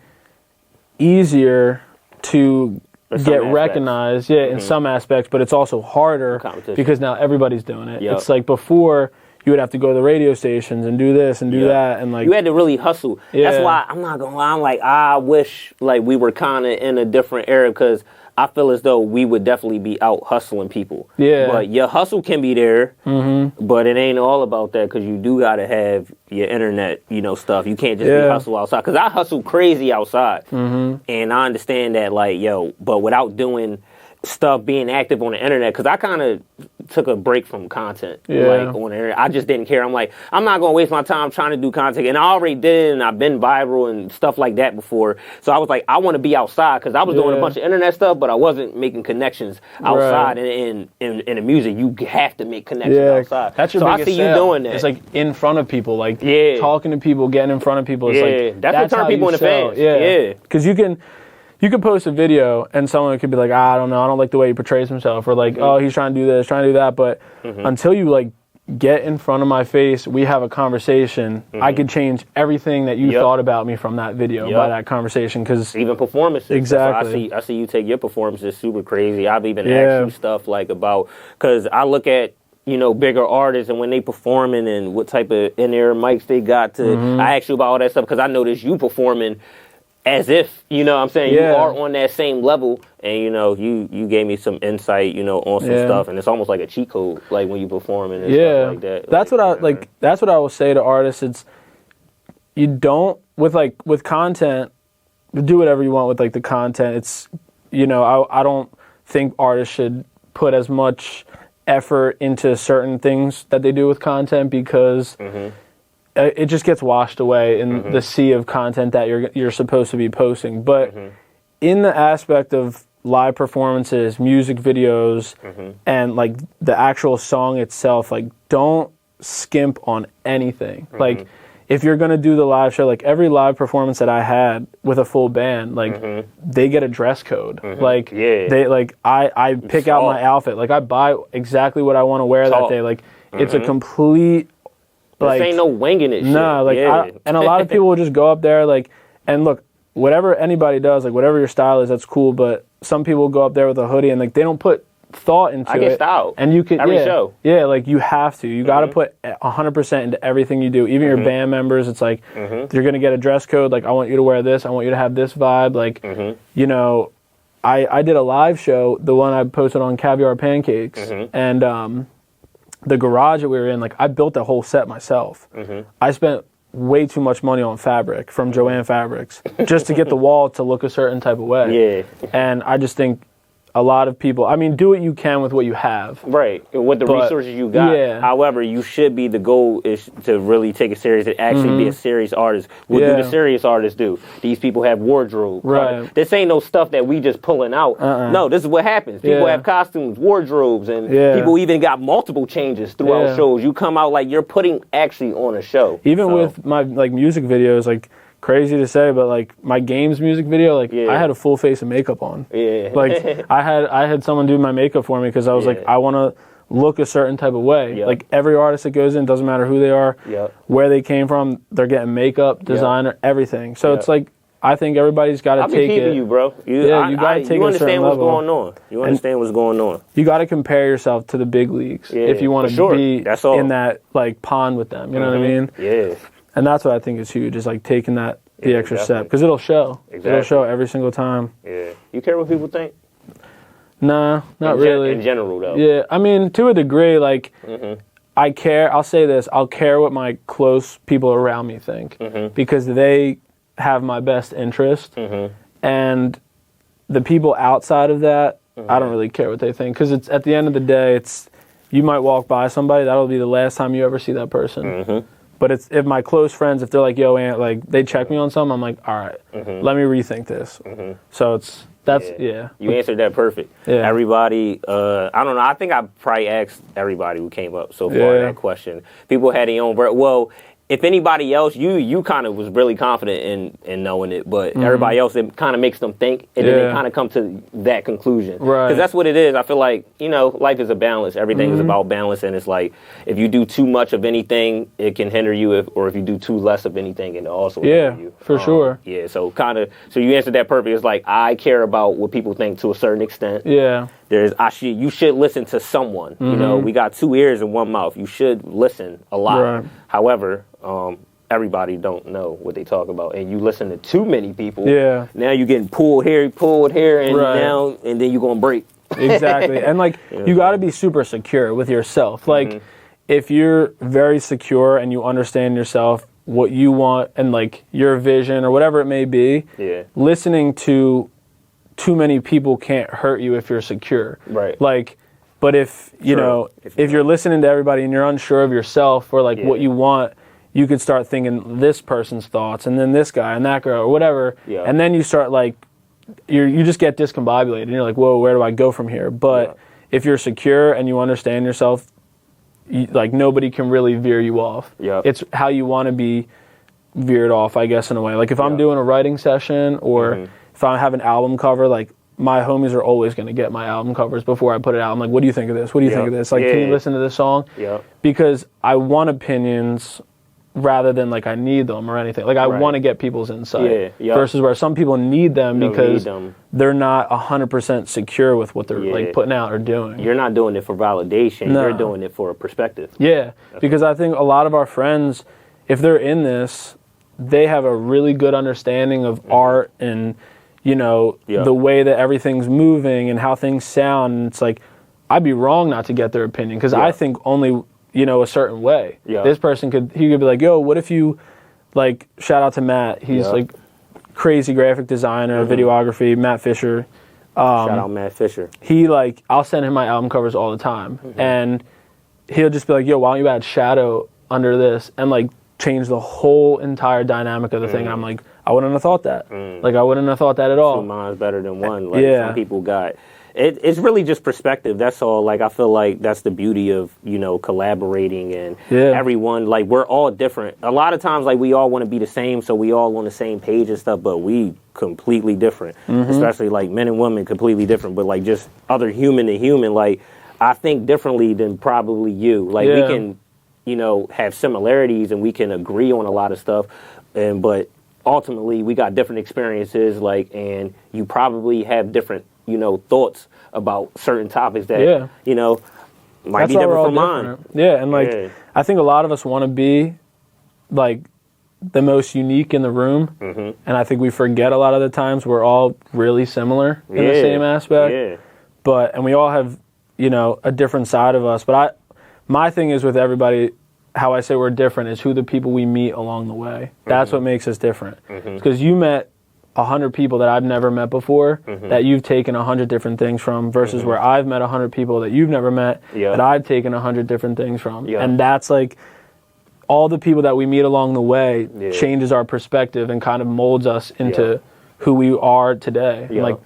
easier to get recognized, in some aspects, but it's also harder because now everybody's doing it. It's like before you would have to go to the radio stations and do this and do that, and like you had to really hustle. That's why I'm not gonna lie. I'm like, I wish like we were kind of in a different era because I feel as though we would definitely be out hustling people. Yeah. But your hustle can be there, but it ain't all about that because you do got to have your internet, you know, stuff. You can't just be hustle outside. Because I hustle crazy outside. And I understand that, like, but without doing stuff, being active on the internet, because I kind of took a break from content, like on the internet. I just didn't care. I'm like, I'm not gonna waste my time trying to do content, and I already did it, and I've been viral and stuff like that before. So I was like, I want to be outside because I was doing a bunch of internet stuff, but I wasn't making connections outside. And in the music, you have to make connections outside. That's your so biggest I see sale. you doing that. It's like in front of people, like talking to people, getting in front of people. It's like that's what turn people into fans. Because you could post a video and someone could be like, I don't know, I don't like the way he portrays himself, or like, oh, he's trying to do this, trying to do that. But until you like get in front of my face, we have a conversation, I could change everything that you thought about me from that video by that conversation. Because even performances. Exactly. I see you take your performances super crazy. I've even asked you stuff like about, because I look at, you know, bigger artists and when they performing and what type of in-ear mics they got to, I ask you about all that stuff because I noticed you performing as if, you know what I'm saying, you are on that same level, and, you know, you gave me some insight, you know, on some stuff, and it's almost like a cheat code, like when you performing and stuff like that. That's that's what I will say to artists. It's, you don't, with content, do whatever you want with, like, the content. It's, you know, I don't think artists should put as much effort into certain things that they do with content because it just gets washed away in the sea of content that you're supposed to be posting. But in the aspect of live performances, music videos, and like the actual song itself, like don't skimp on anything. Like if you're gonna do the live show, like every live performance that I had with a full band, like they get a dress code. Like they like I pick out my outfit. Like I buy exactly what I want to wear that day. Like it's a complete. Like, this ain't no winging it shit. No, like, and a lot of people will just go up there, like, and look, whatever anybody does, like, whatever your style is, that's cool, but some people go up there with a hoodie and, like, they don't put thought into it. I get styled. And you can, every show. Yeah, like, you have to. You got to put 100% into everything you do. Even your band members, it's like, you're going to get a dress code, like, I want you to wear this, I want you to have this vibe, like, you know, I did a live show, the one I posted on Caviar Pancakes, and the garage that we were in, like, I built the whole set myself. I spent way too much money on fabric from Joann Fabrics just to get the wall to look a certain type of way. Yeah. And I just think a lot of people, I mean, do what you can with what you have. Right, with the resources you got. Yeah. However, you should be, the goal is to really take it serious and actually be a serious artist. What do the serious artists do? These people have wardrobe. Right. This ain't no stuff that we just pulling out. No, this is what happens. People have costumes, wardrobes, and people even got multiple changes throughout shows. You come out like you're putting actually on a show. Even with my like music videos, like, crazy to say, but like my games music video, like I had a full face of makeup on. Yeah. Like I had someone do my makeup for me because I was like, I want to look a certain type of way. Yep. Like every artist that goes in, doesn't matter who they are, where they came from, they're getting makeup, designer, everything. So it's like, I think everybody's got to take it. You, bro. You got to take it. You understand what's going on. You understand what's going on. You got to compare yourself to the big leagues if you want to be in that like pond with them. You know what I mean? Yeah. And that's what I think is huge, is like taking the extra step, because it'll show. Exactly. It'll show every single time. Yeah. You care what people think? Nah, not really. In general, though. Yeah, I mean, to a degree, like, I care. I'll say this. I'll care what my close people around me think, because they have my best interest. And the people outside of that, I don't really care what they think, because it's at the end of the day, you might walk by somebody, that'll be the last time you ever see that person. But it's if my close friends, if they're like, yo, Aunt, like, they check me on something, I'm like, all right, let me rethink this. So that's. You answered that perfect. Yeah. Everybody, I don't know, I think I probably asked everybody who came up so far that question. People had their own, well, if anybody else, you kind of was really confident in knowing it, but everybody else, it kind of makes them think, and then they kind of come to that conclusion. Right. Because that's what it is. I feel like, life is a balance. Everything is about balance, and it's like, if you do too much of anything, it can hinder you, or if you do too less of anything, it also hinder you. For sure. Yeah, so you answered that perfect. It's like, I care about what people think to a certain extent. Yeah. You should listen to someone. We got 2 ears and 1 mouth. You should listen a lot. Right. However, everybody don't know what they talk about, and you listen to too many people. Yeah. Now you're getting pulled here, and then you're gonna break. Exactly, and like you got to be super secure with yourself. Like if you're very secure and you understand yourself, what you want, and like your vision or whatever it may be, listening to too many people can't hurt you if you're secure. Right. Like, but if if you're listening to everybody and you're unsure of yourself or like what you want, you could start thinking this person's thoughts and then this guy and that girl or whatever, and then you start like you just get discombobulated and you're like, whoa, where do I go from here? But if you're secure and you understand yourself, like nobody can really veer you off. It's how you want to be veered off, I guess, in a way. Like if I'm doing a writing session or if I have an album cover, like my homies are always going to get my album covers before I put it out. I'm like, what do you think of this? What do you think of this? Like, can you listen to this song? Because I want opinions rather than like I need them or anything. Like I want to get people's insight versus where some people need them because they're not 100% secure with what they're like putting out or doing. You're not doing it for validation. No. You're doing it for a perspective. Yeah, because I think a lot of our friends, if they're in this, they have a really good understanding of art and the way that everything's moving and how things sound. And it's like, I'd be wrong not to get their opinion because I think only a certain way. This person could be like, yo, what if you, like, shout out to Matt. He's like crazy graphic designer, videography, Matt Fisher. Shout out Matt Fisher. He I'll send him my album covers all the time. And he'll just be like, yo, why don't you add shadow under this and like change the whole entire dynamic of the thing. And I'm like, I wouldn't have thought that. Like I wouldn't have thought that at all. 2 minds better than one. Like some people got it's really just perspective. That's all. Like I feel like that's the beauty of collaborating and everyone. Like we're all different. A lot of times, like we all want to be the same, so we all on the same page and stuff. But we completely different. Especially like men and women, completely different. But like just other human to human. Like I think differently than probably you. Like we can, have similarities and we can agree on a lot of stuff. But ultimately, we got different experiences. And you probably have different thoughts about certain topics that, might That's be different from mine. Yeah, and I think a lot of us want to be, like, the most unique in the room, and I think we forget a lot of the times we're all really similar in the same aspect. Yeah. And we all have, you know, a different side of us. But my thing is with everybody, how I say we're different is who the people we meet along the way. That's what makes us different. Because you met 100 people that I've never met before, that you've taken 100 different things from, versus where I've met 100 people that you've never met, that I've taken 100 different things from. And that's like, all the people that we meet along the way changes our perspective and kind of molds us into who we are today. Like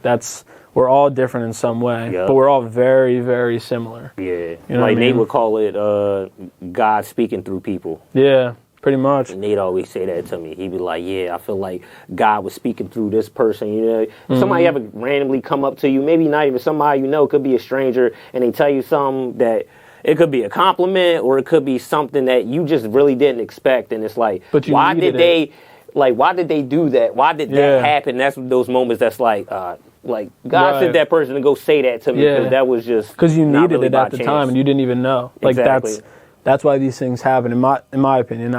we're all different in some way, but we're all very, very similar. Yeah. You know like what I mean? Nate would call it God speaking through people. Yeah, pretty much. And Nate always say that to me. He'd be like, yeah, I feel like God was speaking through this person. You know, somebody ever randomly come up to you, maybe not even somebody you know, it could be a stranger, and they tell you something that it could be a compliment or it could be something that you just really didn't expect. And it's like, why did they do that? Why did that happen? That's those moments that's like God sent that person to go say that to me because that was just because you needed really it at the time and you didn't even know. Like that's why these things happen in my opinion.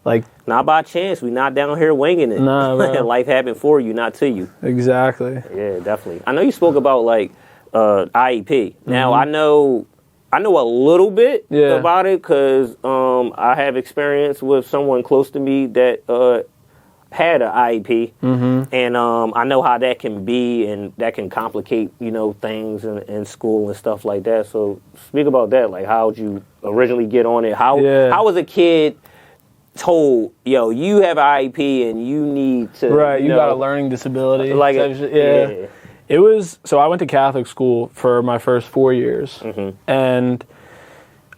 Like not by chance. We not down here winging it. Nah, life happened for you, not to you. Exactly. Yeah, definitely. I know you spoke about like IEP. Now I know a little bit about it because I have experience with someone close to me that had an IEP, and I know how that can be, and that can complicate, you know, things in school and stuff like that. So speak about that. Like, how did you originally get on it? How was a kid told, yo, you have an IEP and you need to you got a learning disability? Like It was, so I went to Catholic school for my first 4 years, and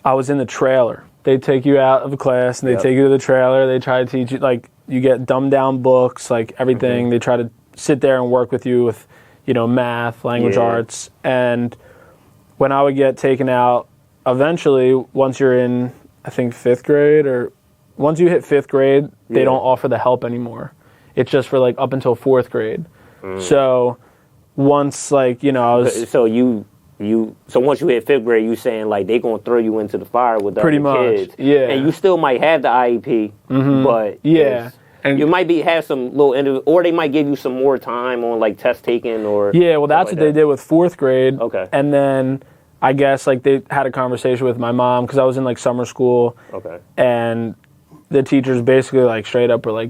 I was in the trailer. They take you out of class, and they take you to the trailer. They try to teach you, like, you get dumbed down books, like everything. They try to sit there and work with you with, you know, math, language arts. And when I would get taken out, eventually, once you're in, I think, 5th grade, or once you hit 5th grade, they don't offer the help anymore. It's just for, like, up until 4th grade. So once, like, you know, I was... So once you hit 5th grade, you saying like they gonna throw you into the fire with the other kids, and you still might have the IEP, but and you might have some little, or they might give you some more time on like test taking or well, that's what they did with 4th grade. Okay, and then I guess like they had a conversation with my mom because I was in like summer school. Okay, and the teachers basically like straight up were like,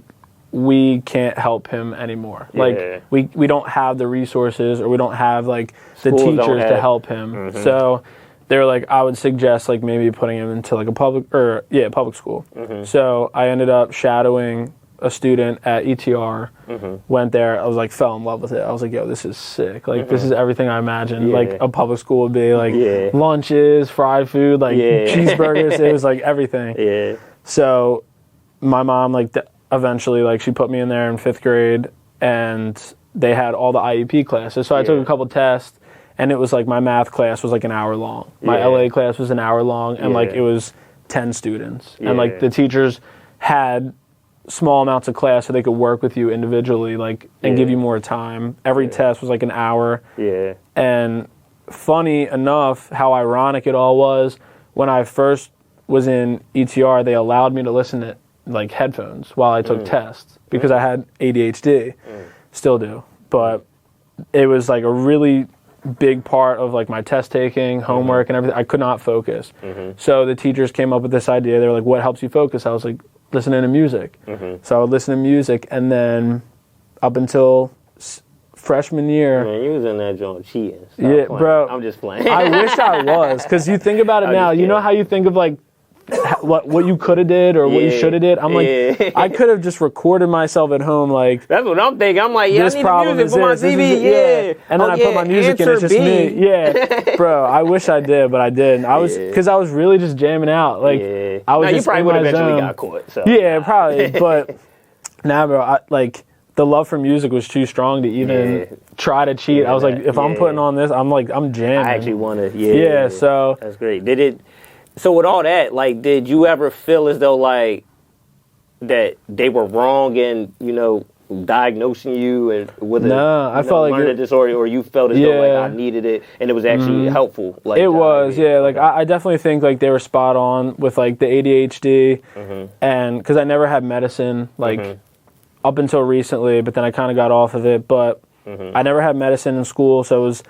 we can't help him anymore. Like we don't have the resources, or we don't have like the teachers to help him. So they were like, I would suggest like maybe putting him into like a public school. So I ended up shadowing a student at ETR. Went there. I was like, fell in love with it. I was like, yo, this is sick. Like this is everything I imagined. Like a public school would be like lunches, fried food, like cheeseburgers. It was like everything. So my mom like eventually, like, she put me in there in 5th grade, and they had all the IEP classes. So I took a couple tests, and it was like my math class was like an hour long. My LA class was an hour long, and like it was 10 students. And like the teachers had small amounts of class so they could work with you individually, like, and give you more time. Every test was like an hour. And funny enough, how ironic it all was, when I first was in ETR, they allowed me to listen to like headphones while I took tests because I had ADHD, still do, but it was like a really big part of like my test taking, homework and everything. I could not focus. So the teachers came up with this idea. They were like, what helps you focus? I was like, listening to music. So I would listen to music, and then up until freshman year. Man, you was in that joint cheating. Bro. I'm just playing. I wish I was, because you think about it now, you know how you think of like what you could have did or what you should have did. I'm like, I could have just recorded myself at home. Like, that's what I'm thinking. I'm like, this I need problem the music for my TV. And then I put my music in. It's just me. Bro. I wish I did, but I didn't. I was because I was really just jamming out. Like, I was. No, just you probably would have eventually got caught. So. Yeah, probably. But now, bro, like, the love for music was too strong to even try to cheat. I was like, if I'm putting on this, I'm jamming. I actually want to. So that's great. So with all that, like, did you ever feel as though like that they were wrong in, you know, diagnosing you and with I felt like learning disorder, or you felt as though like I needed it and it was actually helpful? Like it was, Like I definitely think like they were spot on with like the ADHD, and because I never had medicine like up until recently, but then I kind of got off of it. But I never had medicine in school, so it was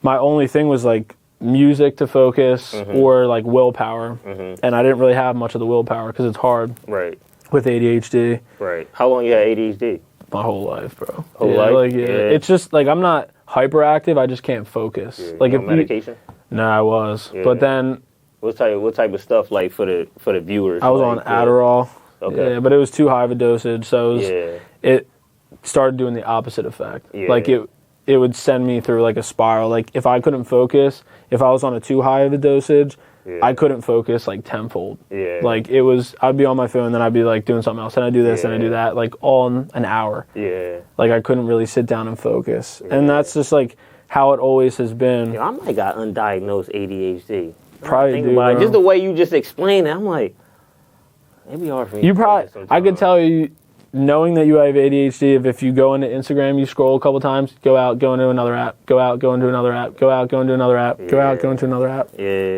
my only thing was like music to focus or like willpower, and I didn't really have much of the willpower because it's hard. Right. With ADHD. Right. How long you had ADHD? My whole life, bro. Whole life? Like, it's just like I'm not hyperactive. I just can't focus. Like you on medication? No, I was. But then what type of stuff like for the viewers? I was on Adderall. Okay. Yeah, but it was too high of a dosage, so it started doing the opposite effect. Like it would send me through like a spiral. Like if I couldn't focus, if I was on a too high of a dosage, I couldn't focus like tenfold. Like it was, I'd be on my phone, then I'd be like doing something else, and I'd do this and I'd do that, like all in an hour. Like I couldn't really sit down and focus. And that's just like how it always has been. I might got undiagnosed ADHD. Probably do, bro. Just the way you just explained it, I'm like, it'd be hard for me. You probably, I could tell you, knowing that you have ADHD, if you go into Instagram, you scroll a couple times, go out, go into another app, go out, go into another app, go out, go into another app, go out, go into another app.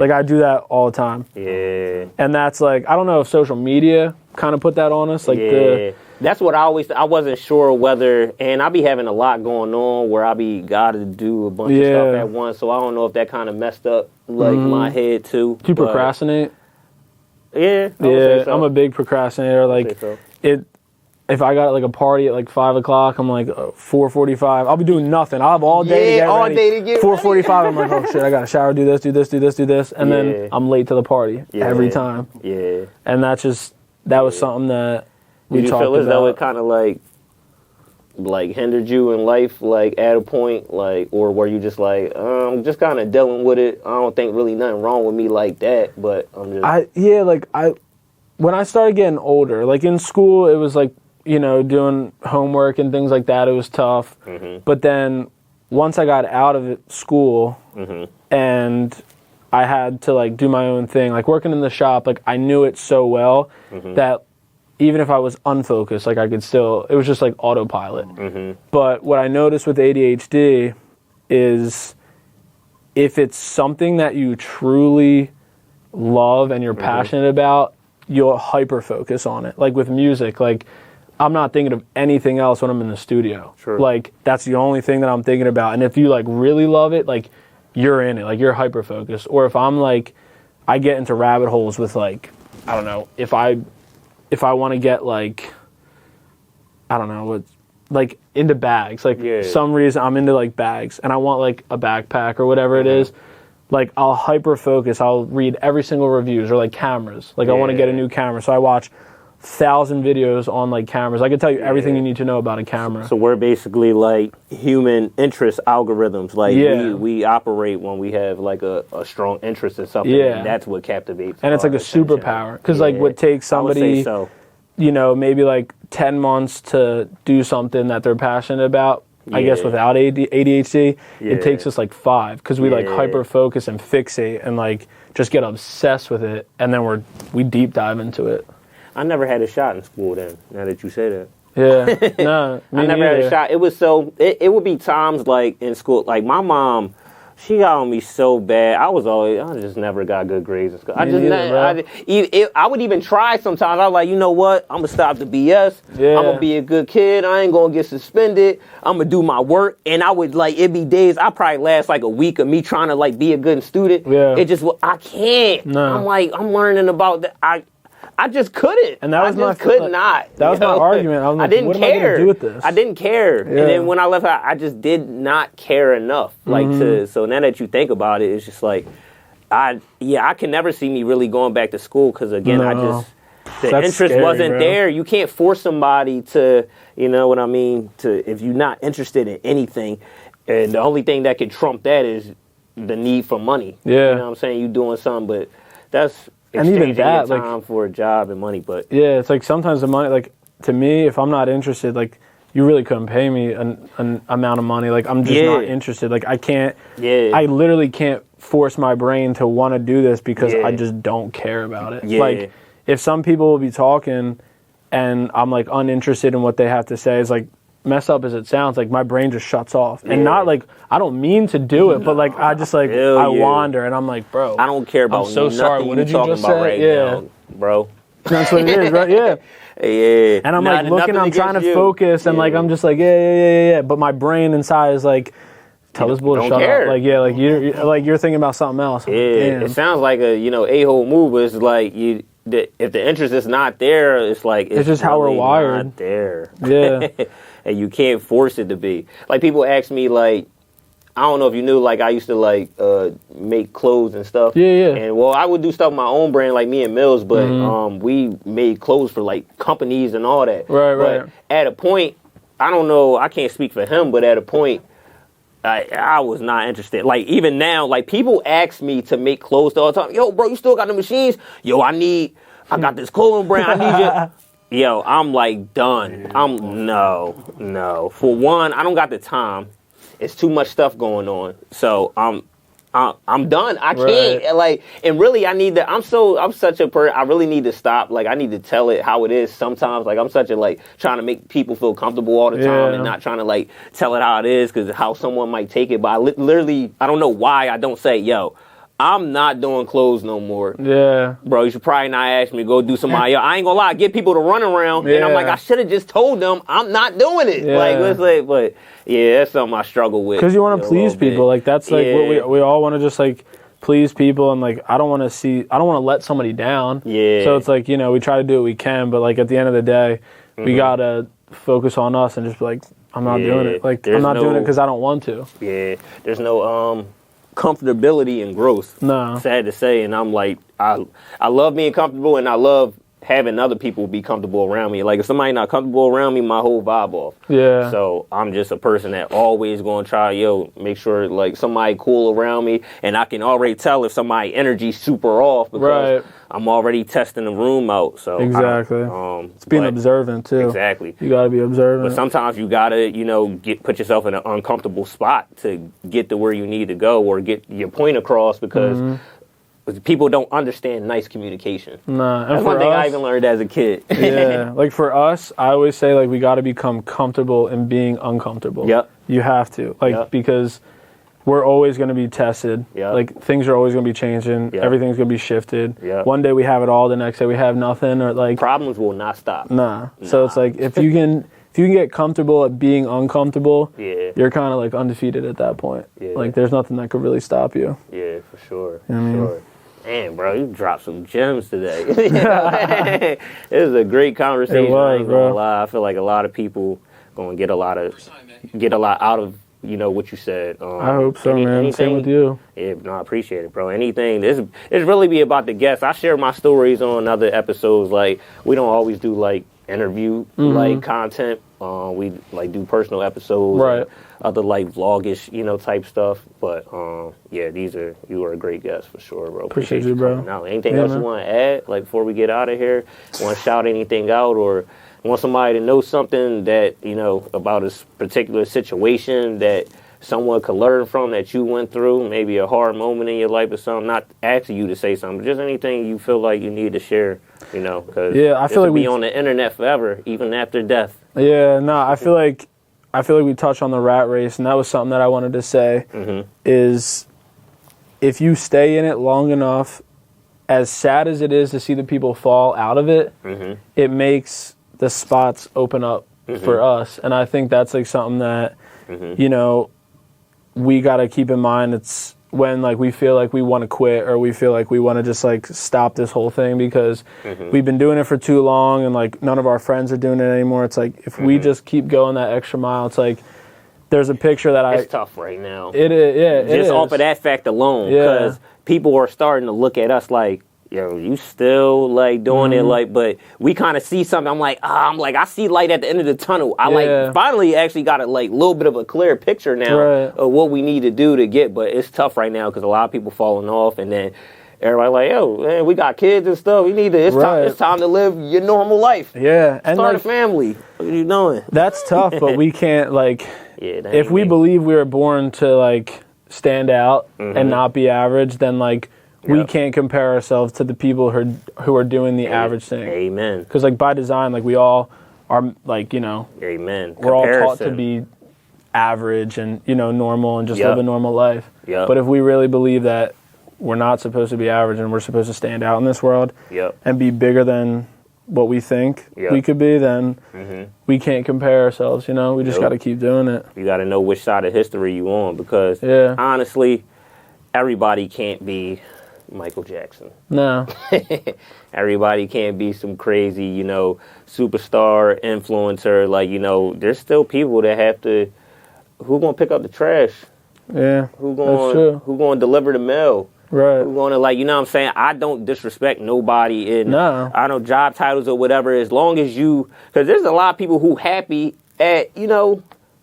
Like I do that all the time. And that's like, I don't know if social media kind of put that on us. Like that's what I wasn't sure whether, and I be having a lot going on where I be gotta do a bunch of stuff at once, so I don't know if that kind of messed up like my head too. Do you procrastinate? Yeah, so. I'm a big procrastinator. Like if I got like a party at like 5 o'clock, I'm like 4:45. I'll be doing nothing. I'll have all day to get ready. Day to get 4:45. I'm like, oh shit, I gotta shower, do this, and then I'm late to the party every time. And that was something that we talked about. Did you feel as though it kind of like hindered you in life, like at a point, like, or were you just like, I'm just kind of dealing with it. I don't think really nothing wrong with me like that, but I'm just. When I started getting older, like in school, it was like, doing homework and things like that, it was tough. But then once I got out of school and I had to like do my own thing, like working in the shop, like I knew it so well that even if I was unfocused, like I could still, it was just like autopilot. But what I noticed with ADHD is if it's something that you truly love and you're passionate about, you'll hyper focus on it. Like with music, like I'm not thinking of anything else when I'm in the studio. Like that's the only thing that I'm thinking about. And if you like really love it, like you're in it, like you're hyper focused. Or if I'm like, I get into rabbit holes with like, I don't know, if I want to get like, I don't know, what, like into bags, like some reason I'm into like bags and I want like a backpack or whatever it is. Like I'll hyper focus. I'll read every single reviews or like cameras. Like I want to get a new camera, so I watch 1,000 videos on like cameras. I can tell you everything you need to know about a camera. So we're basically like human interest algorithms. Like we operate when we have like a strong interest in something. And that's what captivates. And it's like a superpower because like what takes somebody, maybe like 10 months to do something that they're passionate about. I guess without ADHD, it takes us like 5 because we like hyper focus and fixate and like just get obsessed with it, and then we deep dive into it. I never had a shot in school then, now that you say that. Yeah, no, I never had a shot. It was it would be times like in school, like my mom, she got on me so bad. I just never got good grades in school. I would even try sometimes. I was like, you know what? I'm going to stop the BS. I'm going to be a good kid. I ain't going to get suspended. I'm going to do my work. And I would like, it'd be days, I probably last like a week of me trying to like be a good student. It just, I can't. No. I'm like, I'm learning about that. I just couldn't. And that was I just could not. That was my argument. I was like, I didn't what care. am I going to do with this? I didn't care. And then when I left, I just did not care enough. Like so now that you think about it, it's just like, I can never see me really going back to school because again, the interest scary, wasn't there. You can't force somebody to, you know what I mean, if you're not interested in anything. And the only thing that can trump that is the need for money. You know what I'm saying? You doing something, but that's exchanging your time for a job and money. But it's like sometimes the money, like to me, if I'm not interested, like you really couldn't pay me an amount of money. Like I'm just not interested. Like I can't. I literally can't force my brain to want to do this because I just don't care about it. Like if some people will be talking and I'm like uninterested in what they have to say, it's like messed up as it sounds, like my brain just shuts off. And not like, I don't mean to do it, but like I just like, I wander and I'm like, bro. I don't care about I'm so sorry. What did you just say? Right now, bro. That's what it is, right? Yeah. Yeah. And I'm like looking, I'm trying to focus and like, I'm just like, yeah. But my brain inside is like, tell this bull to shut up. Like, yeah, like you're thinking about something else. Yeah. It sounds like a, a-hole move, but it's like if the interest is not there, it's like, it's just how we're wired. Not there. Yeah. And you can't force it to be. Like, people ask me, like, I don't know if you knew, like, I used to, like, make clothes and stuff. Yeah. And, well, I would do stuff my own brand, like me and Mills, but we made clothes for, like, companies and all that. Right. At a point, I don't know, I can't speak for him, but at a point, I was not interested. Like, even now, like, people ask me to make clothes all the time. Yo, bro, you still got the machines? Yo, I got this clothing brand. I need you. Yo, I'm like done. No. For one, I don't got the time. It's too much stuff going on. So I'm done. I can't like, and really I need to. I'm such a person. I really need to stop. Like, I need to tell it how it is sometimes. Like, I'm such a like trying to make people feel comfortable all the time and not trying to like tell it how it is because how someone might take it. But I literally I don't know why I don't say, yo, I'm not doing clothes no more. Yeah. Bro, you should probably not ask me to go do somebody else. I ain't gonna lie, get people to run around. And I'm like, I should have just told them I'm not doing it. Yeah. But yeah, that's something I struggle with. Because you want to please people. Like, that's like what we all want to just like please people. And like, I don't want to let somebody down. Yeah. So it's like, we try to do what we can. But like at the end of the day, we got to focus on us and just be like, I'm not doing it. Like, I'm not doing it because I don't want to. Yeah. There's no, comfortability and growth. No. Sad to say. And I'm like, I love being comfortable and I love having other people be comfortable around me. Like, if somebody not comfortable around me, my whole vibe off. Yeah. So I'm just a person that always going to try, make sure like somebody cool around me. And I can already tell if somebody energy super off because I'm already testing the room out. So exactly. It's being observant too. Exactly. You got to be observant. But sometimes you got to, put yourself in an uncomfortable spot to get to where you need to go or get your point across because people don't understand nice communication. Nah. That's one thing I even learned as a kid. Yeah. Like for us, I always say like we got to become comfortable in being uncomfortable. Yep. You have to. Like because we're always going to be tested. Yep. Like things are always going to be changing. Yep. Everything's going to be shifted. Yep. One day we have it all, the next day we have nothing or like problems will not stop. Nah. So it's like if you can get comfortable at being uncomfortable, you're kind of like undefeated at that point. Yeah. Like there's nothing that could really stop you. Yeah, for sure. Sure. Man, bro, you dropped some gems today. It was a great conversation. I ain't gonna lie. I feel like a lot of people gonna get a lot out of what you said. I hope so, man. Same with you. Yeah, no, I appreciate it, bro. Anything. It's really be about the guests. I share my stories on other episodes. Like we don't always do like interview like content. We like do personal episodes. Right. Other like vlogish, type stuff. But you are a great guest for sure, bro. Appreciate you, bro. Now, anything else you want to add, like before we get out of here? Want to shout anything out, or want somebody to know something that about a particular situation that someone could learn from that you went through, maybe a hard moment in your life or something? Not asking you to say something, but just anything you feel like you need to share. Because I feel like we on the internet forever, even after death. Yeah, no, I feel like we touched on the rat race, and that was something that I wanted to say, is if you stay in it long enough, as sad as it is to see the people fall out of it, it makes the spots open up for us. And I think that's like something that, we got to keep in mind. It's when like we feel like we want to quit or we feel like we want to just like stop this whole thing because we've been doing it for too long and like none of our friends are doing it anymore. It's like if we just keep going that extra mile, it's like there's a picture that it's tough right now. It is, yeah. Just off of that fact alone, because people are starting to look at us like, yo, you still like doing it, like, but we kind of see something. I'm like, I see light at the end of the tunnel. I like finally actually got a like little bit of a clear picture now of what we need to do to get. But it's tough right now because a lot of people falling off, and then everybody like, yo, man, we got kids and stuff. We need to. It's time to live your normal life. Yeah, and start like, a family. What are you doing? That's tough, but we can't like. If we believe we were born to like stand out and not be average, then like. We can't compare ourselves to the people who are doing the average thing. Amen. Because like by design, like we all are like, you know, Amen. we're all taught to Comparison. be average and, you know, normal and just Yep. live a normal life. Yep. But if we really believe that we're not supposed to be average and we're supposed to stand out in this world Yep. and be bigger than what we think Yep. we could be, then we can't compare ourselves, you know? We just Nope. got to keep doing it. You got to know which side of history you on, because Yeah. honestly, everybody can't be Michael Jackson. No. Everybody can't be some crazy, you know, superstar, influencer. Like, you know, there's still people that have to, who gonna pick up the trash? Yeah. Who That's true. gonna deliver the mail? Right. Who gonna, like, you know what I'm saying? I don't disrespect nobody in, No. I don't know, job titles or whatever, as long as you, because there's a lot of people who happy at, you know,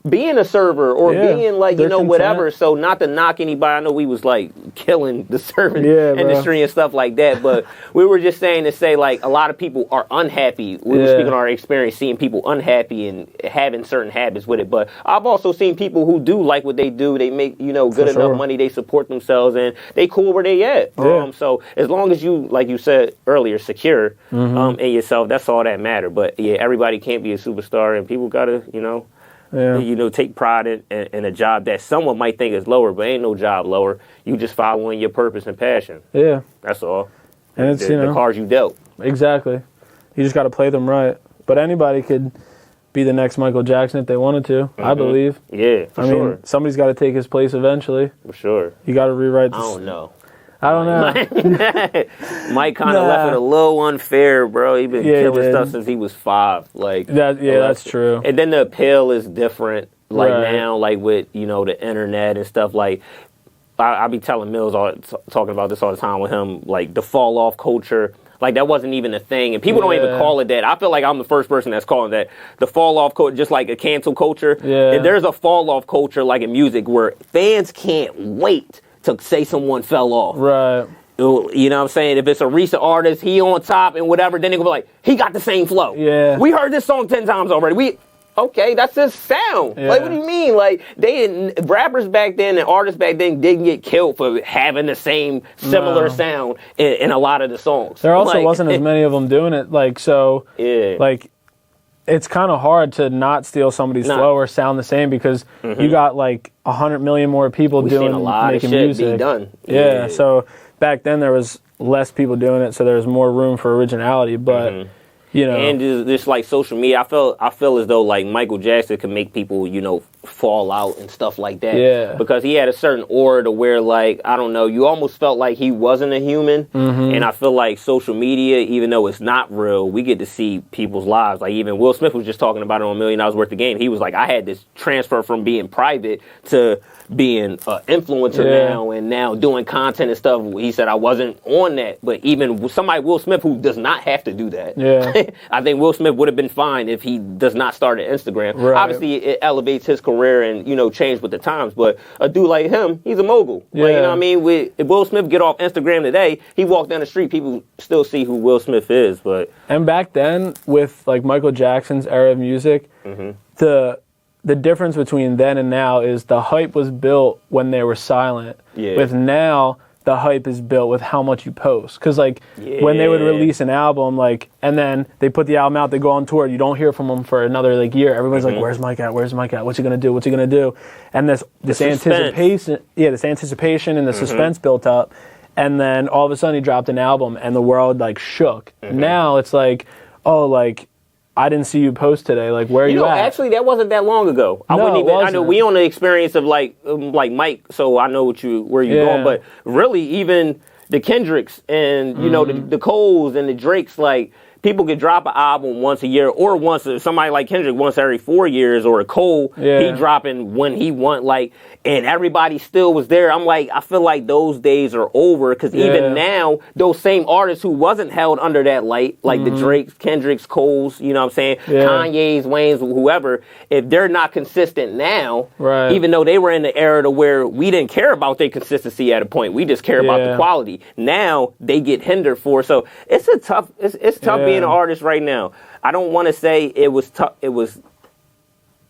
being a server or Yeah, being like, they're you know, content. whatever. So not to knock anybody. I know we was like killing the serving Yeah, bro. industry and stuff like that, but we were just saying to say like a lot of people are unhappy. We were Yeah. speaking on our experience seeing people unhappy and having certain habits with it. But I've also seen people who do like what they do. They make, you know, good For enough sure. money. They support themselves and they cool where they at. Yeah. So as long as you, like you said earlier, secure in yourself, that's all that matter. But yeah, everybody can't be a superstar, and people gotta, you know, take pride in a job that someone might think is lower, but ain't no job lower. You just following your purpose and passion. Yeah. That's all. And it's, the, you know, the cards you dealt. Exactly. You just got to play them right. But anybody could be the next Michael Jackson if they wanted to, I believe. Yeah, for I sure. mean, somebody's got to take his place eventually. For sure. You got to rewrite I this. don't know. I don't know. Mike kind of Nah. left it a little unfair, bro. He been Yeah, he killing did. stuff since he was 5. Like That's true. And then the appeal is different. Like Right. now, like with, you know, the internet and stuff. Like I be telling Mills talking about this all the time with him. Like the fall off culture. Like that wasn't even a thing, and people don't even Yeah. call it that. I feel like I'm the first person that's calling that the fall off culture, just like a cancel culture. Yeah. And there's a fall off culture, like in music, where fans can't wait to say someone fell off. Right. You know what I'm saying? If it's a recent artist, he on top and whatever, then they gonna be like, he got the same flow. Yeah. We heard this song 10 times already. Okay, that's his sound. Yeah. Like, what do you mean? Like, they didn't, rappers back then and artists back then didn't get killed for having the same similar No. sound in a lot of the songs. There also Like, wasn't as many of them doing it. Like, so, Yeah. like, it's kind of hard to not steal somebody's Nah. flow or sound the same because you got like 100 million more people We've doing seen a lot of making shit music. be done. Yeah, so back then there was less people doing it, so there was more room for originality. But you know, And just like social media, I feel as though like Michael Jackson can make people, you know, fall out and stuff like that. Yeah. Because he had a certain aura to where, like, I don't know, you almost felt like he wasn't a human. And I feel like social media, even though it's not real, we get to see people's lives. Like even Will Smith was just talking about it on $1 Million Worth of Game. He was like, I had this transfer from being private to being an influencer Yeah. now and now doing content and stuff. He said I wasn't on that, but even somebody Will Smith who does not have to do that. Yeah. I think Will Smith would have been fine if he does not start an Instagram. Right. Obviously, it elevates his career and, you know, change with the times. But a dude like him, he's a mogul. Like, you Yeah. know what I mean? If Will Smith get off Instagram today, he walk down the street, people still see who Will Smith is. But and back then with like Michael Jackson's era of music, the difference between then and now is the hype was built when they were silent. Yeah. With now, the hype is built with how much you post. Because, like, when they would Yeah. release an album, like, and then they put the album out, they go on tour, you don't hear from them for another, like, year. Everybody's like, where's Mike at? Where's Mike at? What's he going to do? What's he going to do? And this suspense. anticipation and the suspense built up. And then all of a sudden he dropped an album and the world, like, shook. Now it's like, oh, like, I didn't see you post today. Like, where are you at? Actually, that wasn't that long ago. I No, wouldn't it even. I know wasn't. we on the experience of like Mike, so I know where you're Yeah. going. But really, even the Kendricks and you know the Coles and the Drakes, like people could drop an album once a year or once somebody like Kendrick once every 4 years, or a Cole he dropping when he want, like, and everybody still was there. I'm like, I feel like those days are over because even now those same artists who wasn't held under that light, like the Drakes, Kendricks, Coles, you know what I'm saying, Kanye's, Wayne's, whoever, if they're not consistent now, even though they were in the era to where we didn't care about their consistency at a point, we just care about the quality. Now they get hindered for. So it's a tough. It's tough being an artist right now. I don't want to say it was tough.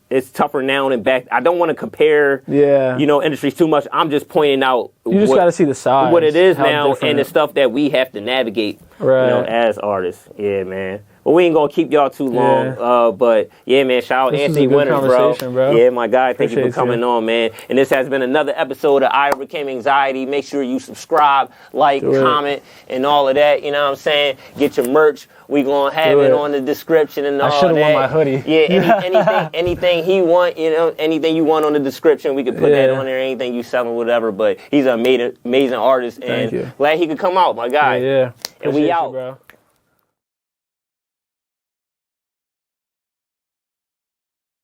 It's tougher now than back. I don't want to compare, you know, industries too much. I'm just pointing out. You just got to see the size. What it is how now different and the stuff that we have to navigate, you know, as artists. Yeah, man. Well, we ain't gonna keep y'all too long. But yeah, man, shout out This was Anthony a good Winters, conversation, bro. Yeah, my guy. Thank you for Appreciate coming on, man. And this has been another episode of I Overcame Anxiety. Make sure you subscribe, like, comment, and all of that. You know what I'm saying? Get your merch. We gonna have it on the description and all that. I should have worn my hoodie. Yeah, anything he want, you know, anything you want on the description, we could put that on there. Anything you selling, whatever. But he's an amazing artist, and glad he could come out, my guy. Yeah. And we out. Bro.